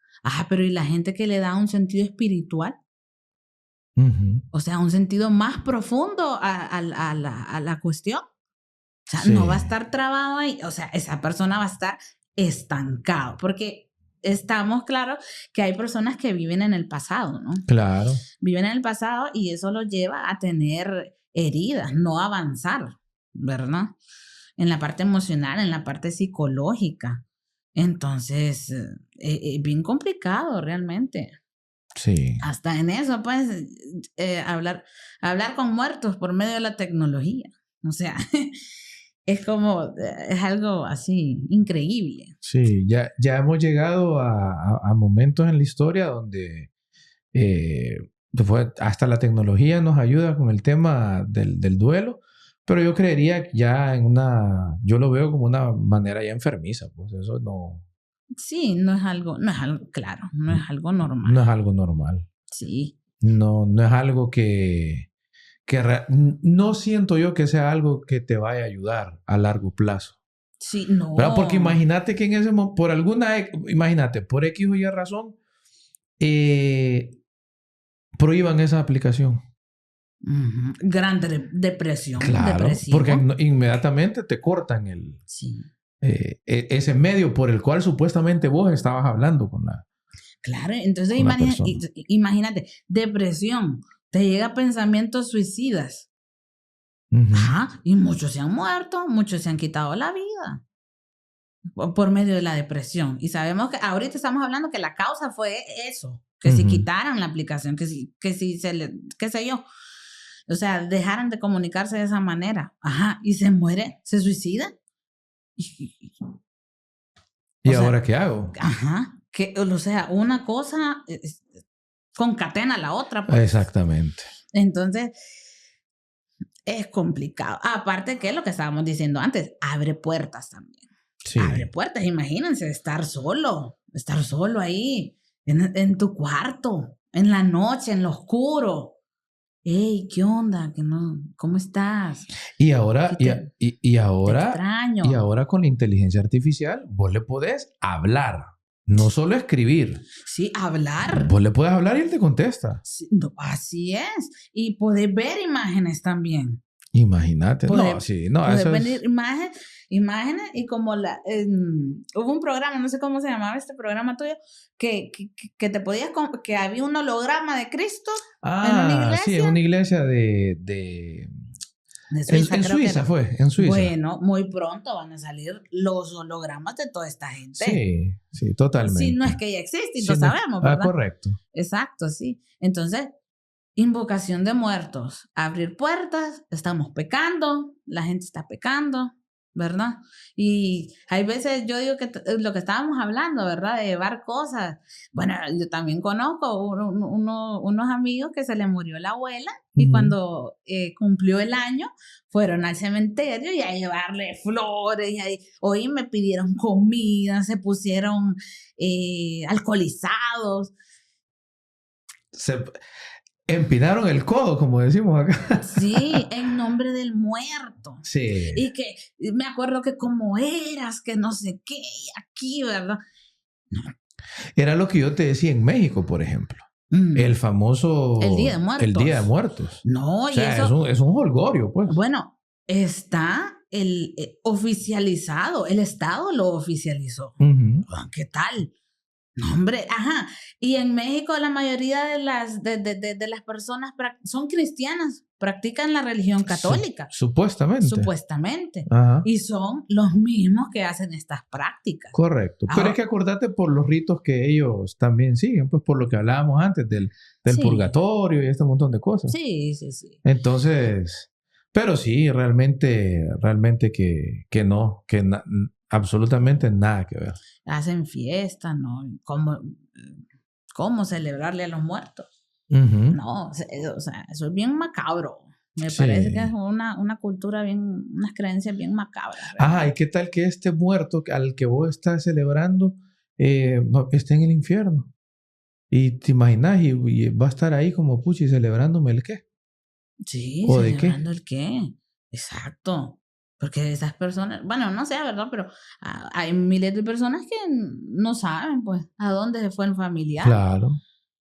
Pero ¿y la gente que le da un sentido espiritual? O sea, un sentido más profundo a la cuestión. O sea, no va a estar trabado ahí. O sea, esa persona va a estar estancado. Porque estamos claros que hay personas que viven en el pasado, ¿no? Claro. Viven en el pasado y eso los lleva a tener heridas, no avanzar, ¿verdad? En la parte emocional, en la parte psicológica. Entonces, es bien complicado realmente. Sí. Hasta en eso, pues, hablar con muertos por medio de la tecnología. O sea, es algo así increíble. Sí, ya hemos llegado a momentos en la historia donde hasta la tecnología nos ayuda con el tema del duelo, pero yo creería que yo lo veo como una manera ya enfermiza, pues eso no... Sí, no es algo, claro, no es algo normal. No es algo normal. Sí. No es algo que no siento yo que sea algo que te vaya a ayudar a largo plazo. Sí, no. ¿Verdad? Porque imagínate que en ese momento, por X o Y razón, prohíban esa aplicación. Gran depresión. Claro, porque inmediatamente te cortan ese medio por el cual supuestamente vos estabas hablando con la... Claro, entonces imagínate, depresión, te llega pensamientos suicidas. Y muchos se han muerto, muchos se han quitado la vida por medio de la depresión. Y sabemos que ahorita estamos hablando que la causa fue eso, que si quitaran la aplicación, que si qué sé yo. O sea, dejaran de comunicarse de esa manera. Y se muere, se suicida. ¿Y ahora qué hago? O sea, una cosa concatena a la otra. Pues. Exactamente. Entonces, es complicado. Aparte que lo que estábamos diciendo antes, abre puertas también. Sí. Abre puertas, imagínense, estar solo ahí, en tu cuarto, en la noche, en lo oscuro. Hey, ¿qué onda? ¿Cómo estás? Y ahora, y ahora, te extraño. Y ahora con la inteligencia artificial, vos le podés hablar, no solo escribir. Sí, hablar. Vos le podés hablar y él te contesta. Sí, no, así es. Y podés ver imágenes también. Imagínate. Eso venir imágenes y como hubo un programa, no sé cómo se llamaba este programa tuyo, que te podías, que había un holograma de Cristo en una iglesia. Sí, en una iglesia de Suiza. En Suiza. Bueno, muy pronto van a salir los hologramas de toda esta gente. Sí, totalmente. Sí, no es que ya existe, lo sabemos, ¿verdad? Correcto. Exacto, sí. Entonces, invocación de muertos, abrir puertas, estamos pecando, la gente está pecando, ¿verdad? Y hay veces yo digo que lo que estábamos hablando, ¿verdad? De llevar cosas. Bueno, yo también conozco unos amigos que se le murió la abuela y cuando cumplió el año fueron al cementerio y a llevarle flores y hoy me pidieron comida, se pusieron alcoholizados. empinaron el codo, como decimos acá. Sí, en nombre del muerto. Sí. Y que me acuerdo que como eras, que no sé qué, y aquí, ¿verdad? Era lo que yo te decía en México, por ejemplo. El famoso... El Día de Muertos. El Día de Muertos. No, O sea, y eso... es un jolgorio, pues. Bueno, está oficializado. El Estado lo oficializó. Uh-huh. ¿Qué tal? No, hombre, ajá. Y en México la mayoría de las personas son cristianas, practican la religión católica. Supuestamente. Supuestamente. Ajá. Y son los mismos que hacen estas prácticas. Correcto. Pero Ahora, es que acordate por los ritos que ellos también siguen, pues por lo que hablábamos antes del sí. purgatorio y este montón de cosas. Sí. Entonces, pero sí, realmente que absolutamente nada que ver. Hacen fiestas, ¿no? ¿Cómo celebrarle a los muertos? Uh-huh. No, o sea, eso es bien macabro. Me Sí. parece que es una cultura unas creencias bien macabras. Ajá, ¿y qué tal que este muerto al que vos estás celebrando esté en el infierno? Y te imaginas, y va a estar ahí como puchi celebrándome el qué. Sí, ¿O de qué? celebrando el qué. Exacto. Porque esas personas, bueno, no sé, ¿verdad? Pero hay miles de personas que no saben, pues, a dónde se fue el familiar.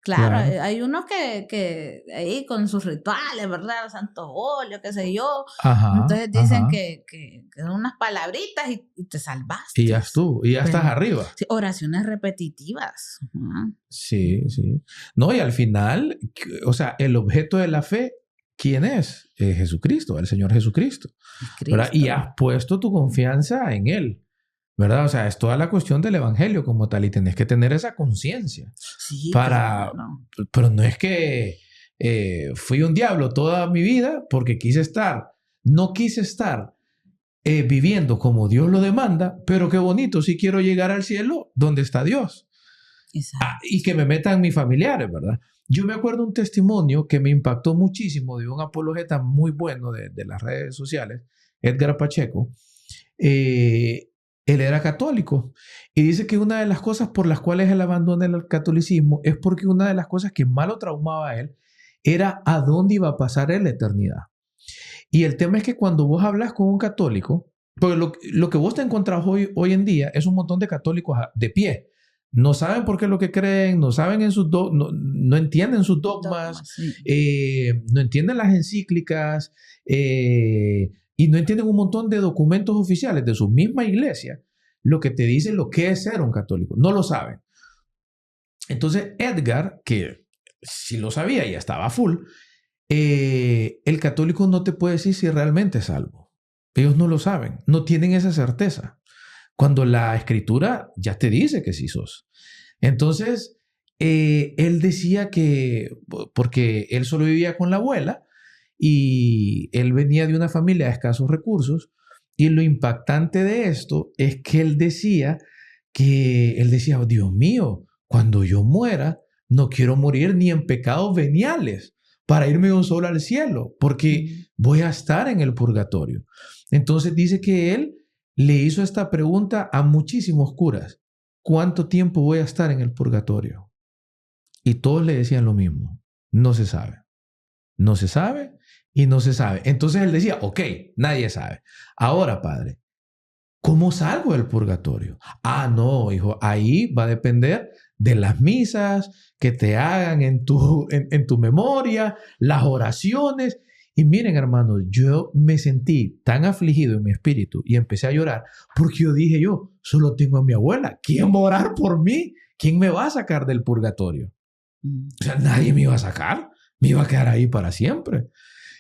Claro, hay unos que ahí con sus rituales, ¿verdad? Santo óleo, qué sé yo. Ajá, entonces dicen ajá. que son unas palabritas y te salvaste. Y ya estuvo, y ya estás arriba. Sí, oraciones repetitivas. Uh-huh. Sí. No, y al final, o sea, el objeto de la fe, ¿quién es? Jesucristo, el Señor Jesucristo. ¿Verdad? Y has puesto tu confianza en Él, ¿verdad? O sea, es toda la cuestión del Evangelio como tal y tenés que tener esa conciencia. Sí, claro. Pero no es que fui un diablo toda mi vida porque no quise estar viviendo como Dios lo demanda, pero qué bonito, si quiero llegar al cielo donde está Dios. Exacto. Y que me metan mis familiares, ¿verdad? Yo me acuerdo un testimonio que me impactó muchísimo de un apologeta muy bueno de las redes sociales, Edgar Pacheco. Él era católico y dice que una de las cosas por las cuales él abandona el catolicismo es porque una de las cosas que más lo traumaba a él era a dónde iba a pasar él la eternidad. Y el tema es que cuando vos hablas con un católico, porque lo que vos te encontrás hoy en día es un montón de católicos de pie. No saben por qué lo que creen, no saben no entienden sus dogmas, sí. No entienden las encíclicas y no entienden un montón de documentos oficiales de su misma iglesia, lo que te dicen lo que es ser un católico. No lo saben. Entonces Edgar, que sí lo sabía y estaba full, el católico no te puede decir si realmente es salvo. Ellos no lo saben, no tienen esa certeza. Cuando la escritura ya te dice que sí sos. Entonces, él decía que, porque él solo vivía con la abuela y él venía de una familia de escasos recursos, y lo impactante de esto es que él decía, oh, Dios mío, cuando yo muera, no quiero morir ni en pecados veniales para irme un solo al cielo, porque voy a estar en el purgatorio. Entonces dice que él le hizo esta pregunta a muchísimos curas. ¿Cuánto tiempo voy a estar en el purgatorio? Y todos le decían lo mismo. No se sabe. No se sabe y no se sabe. Entonces él decía, ok, nadie sabe. Ahora, padre, ¿cómo salgo del purgatorio? Ah, no, hijo, ahí va a depender de las misas que te hagan en tu memoria, las oraciones. Y miren, hermanos, yo me sentí tan afligido en mi espíritu y empecé a llorar porque yo dije solo tengo a mi abuela. ¿Quién va a orar por mí? ¿Quién me va a sacar del purgatorio? O sea, nadie me iba a sacar. Me iba a quedar ahí para siempre.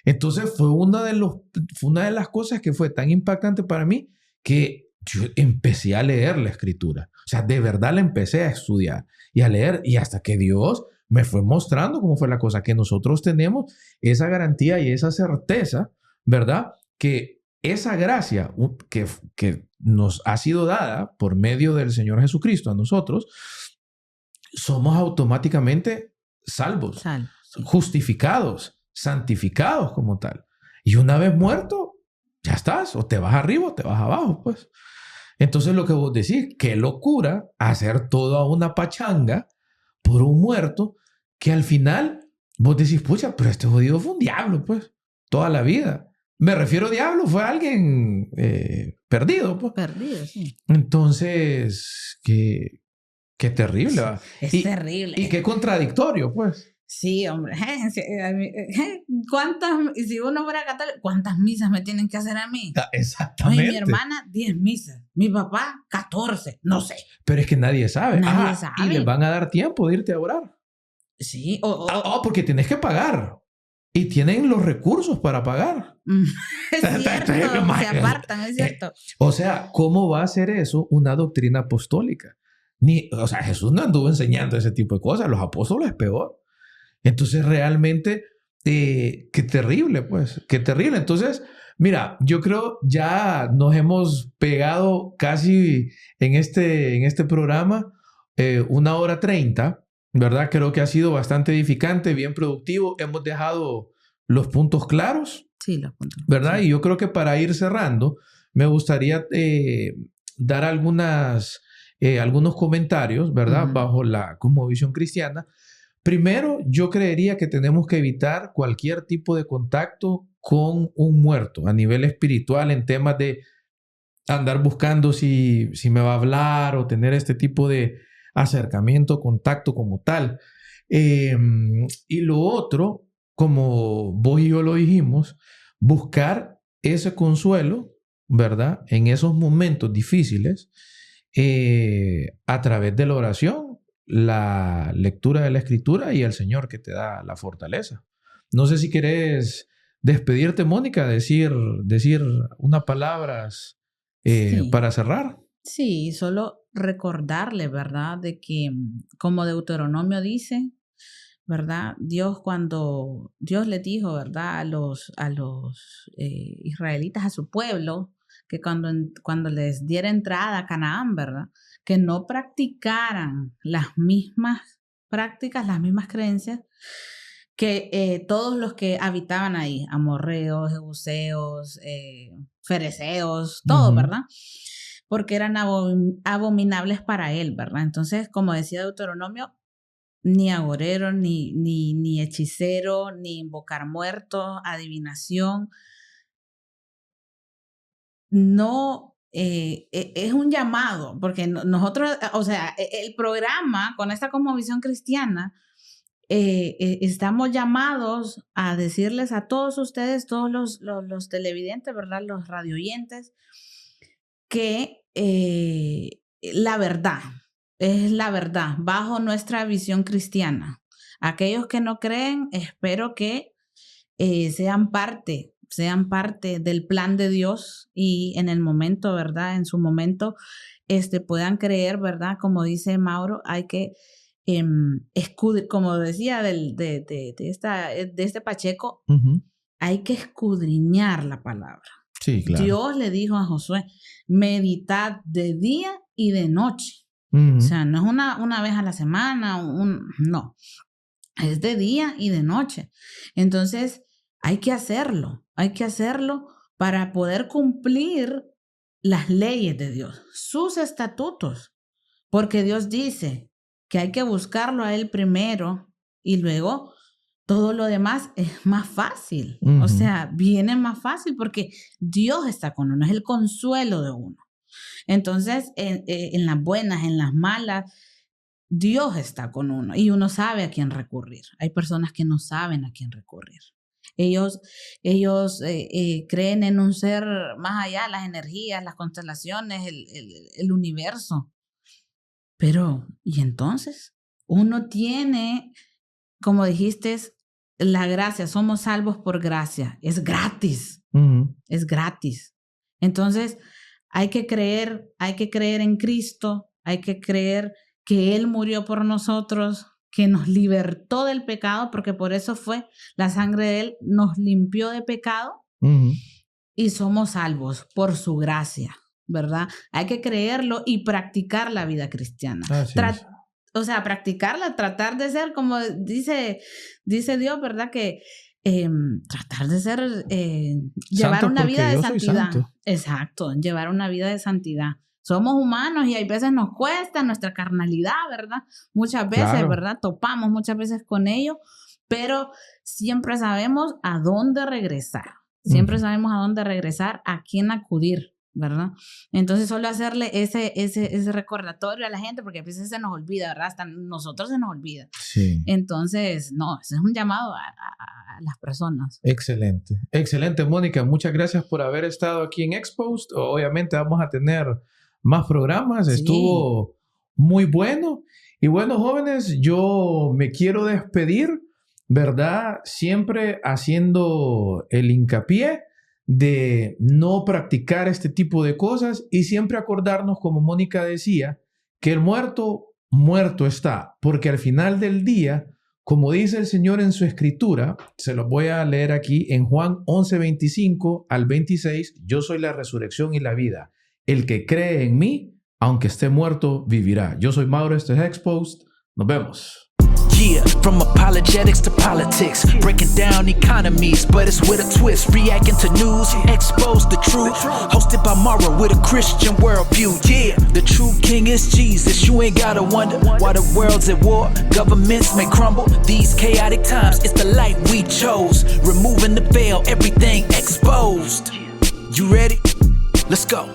Entonces fue una de las cosas que fue tan impactante para mí que yo empecé a leer la escritura. O sea, de verdad la empecé a estudiar y a leer y hasta que Dios me fue mostrando cómo fue la cosa, que nosotros tenemos esa garantía y esa certeza, ¿verdad? Que esa gracia que nos ha sido dada por medio del Señor Jesucristo a nosotros, somos automáticamente salvos, justificados, santificados como tal. Y una vez muerto, ya estás, o te vas arriba o te vas abajo, pues. Entonces lo que vos decís, qué locura hacer toda una pachanga por un muerto que al final vos decís, pucha, pero este jodido fue un diablo, pues, toda la vida. Me refiero a diablo, fue alguien perdido, pues. Perdido, sí. Entonces, qué terrible, ¿va? Es terrible. Y qué contradictorio, pues. Sí, hombre. Y si uno fuera católico, ¿cuántas misas me tienen que hacer a mí? Exactamente. Oye, mi hermana, 10 misas. Mi papá, 14. No sé. Pero es que nadie sabe. Nadie sabe. Y les van a dar tiempo de irte a orar. Sí. Porque tienes que pagar. Y tienen los recursos para pagar. Es cierto, se apartan, es cierto. O sea, ¿cómo va a ser eso una doctrina apostólica? O sea, Jesús no anduvo enseñando ese tipo de cosas. Los apóstoles peor. Entonces, realmente, qué terrible, pues. Qué terrible. Entonces, mira, yo creo ya nos hemos pegado casi en este programa 1:30, ¿verdad? Creo que ha sido bastante edificante, bien productivo. Hemos dejado los puntos claros. Sí, los puntos. ¿Verdad? Sí. Y yo creo que para ir cerrando, me gustaría dar algunos comentarios, ¿verdad? Uh-huh. Bajo la cosmovisión cristiana. Primero, yo creería que tenemos que evitar cualquier tipo de contacto con un muerto a nivel espiritual en temas de andar buscando si me va a hablar o tener este tipo de acercamiento, contacto como tal. Y lo otro, como vos y yo lo dijimos, buscar ese consuelo, ¿verdad? En esos momentos difíciles a través de la oración, la lectura de la Escritura y el Señor que te da la fortaleza. No sé si querés despedirte, Mónica, decir unas palabras Sí. para cerrar. Sí, solo recordarle, ¿verdad? De que, como Deuteronomio dice, ¿verdad? Cuando Dios le dijo, ¿verdad? A los israelitas, a su pueblo, que cuando les diera entrada a Canaán, ¿verdad? Que no practicaran las mismas prácticas, las mismas creencias que todos los que habitaban ahí, amorreos, jebuseos, fereceos, todo, ¿verdad? Porque eran abominables para él, ¿verdad? Entonces, como decía Deuteronomio, ni agorero, ni hechicero, ni invocar muertos, adivinación. No, es un llamado, porque nosotros, o sea, el programa con esta cosmovisión cristiana, estamos llamados a decirles a todos ustedes, todos los televidentes, ¿verdad? Los radioyentes, que la verdad es la verdad bajo nuestra visión cristiana. Aquellos que no creen, espero que sean parte del plan de Dios y en el momento, ¿verdad? En su momento, puedan creer, ¿verdad? Como dice Mauro, hay que como decía de este Pacheco, hay que escudriñar la palabra. Sí, claro. Dios le dijo a Josué, meditad de día y de noche. O sea, no es una vez a la semana, no. Es de día y de noche. Entonces, hay que hacerlo para poder cumplir las leyes de Dios, sus estatutos, porque Dios dice que hay que buscarlo a Él primero y luego todo lo demás es más fácil. O sea, viene más fácil porque Dios está con uno, es el consuelo de uno. Entonces, en las buenas, en las malas, Dios está con uno y uno sabe a quién recurrir. Hay personas que no saben a quién recurrir. Ellos creen en un ser más allá, las energías, las constelaciones, el universo. Pero, ¿y entonces? Uno tiene, como dijiste, la gracia, somos salvos por gracia. Es gratis. Es gratis. Entonces, hay que creer en Cristo, hay que creer que Él murió por nosotros, que nos libertó del pecado, porque por eso fue la sangre de Él, nos limpió de pecado y somos salvos por su gracia, ¿verdad? Hay que creerlo y practicar la vida cristiana. O sea, practicarla, tratar de ser, como dice Dios, ¿verdad? Que tratar de ser, llevar una vida de santidad. Exacto, llevar una vida de santidad. Somos humanos y hay veces nos cuesta nuestra carnalidad, ¿verdad? Muchas veces, claro, ¿verdad? Topamos muchas veces con ello, pero siempre sabemos a dónde regresar. Siempre sabemos a dónde regresar, a quién acudir, ¿verdad? Entonces, solo hacerle ese recordatorio a la gente, porque a veces se nos olvida, ¿verdad? Hasta nosotros se nos olvida. Sí. Entonces, no, ese es un llamado a las personas. Excelente. Excelente, Mónica. Muchas gracias por haber estado aquí en Exposed. Obviamente vamos a tener más programas. Sí. Estuvo muy bueno. Y bueno, jóvenes, yo me quiero despedir, ¿verdad? Siempre haciendo el hincapié de no practicar este tipo de cosas y siempre acordarnos, como Mónica decía, que el muerto, muerto está, porque al final del día, como dice el Señor en su escritura, se los voy a leer aquí en Juan 11:25 al 26, yo soy la resurrección y la vida. El que cree en mí, aunque esté muerto, vivirá. Yo soy Mauro, esto es Exposed. Nos vemos. Yeah, from apologetics to politics, breaking down economies, but it's with a twist, reacting to news, expose the truth, hosted by Mauro with a Christian worldview. Yeah, the true king is Jesus, you ain't gotta wonder why the world's at war, governments may crumble, these chaotic times, it's the light we chose, removing the veil, everything exposed. You ready? Let's go.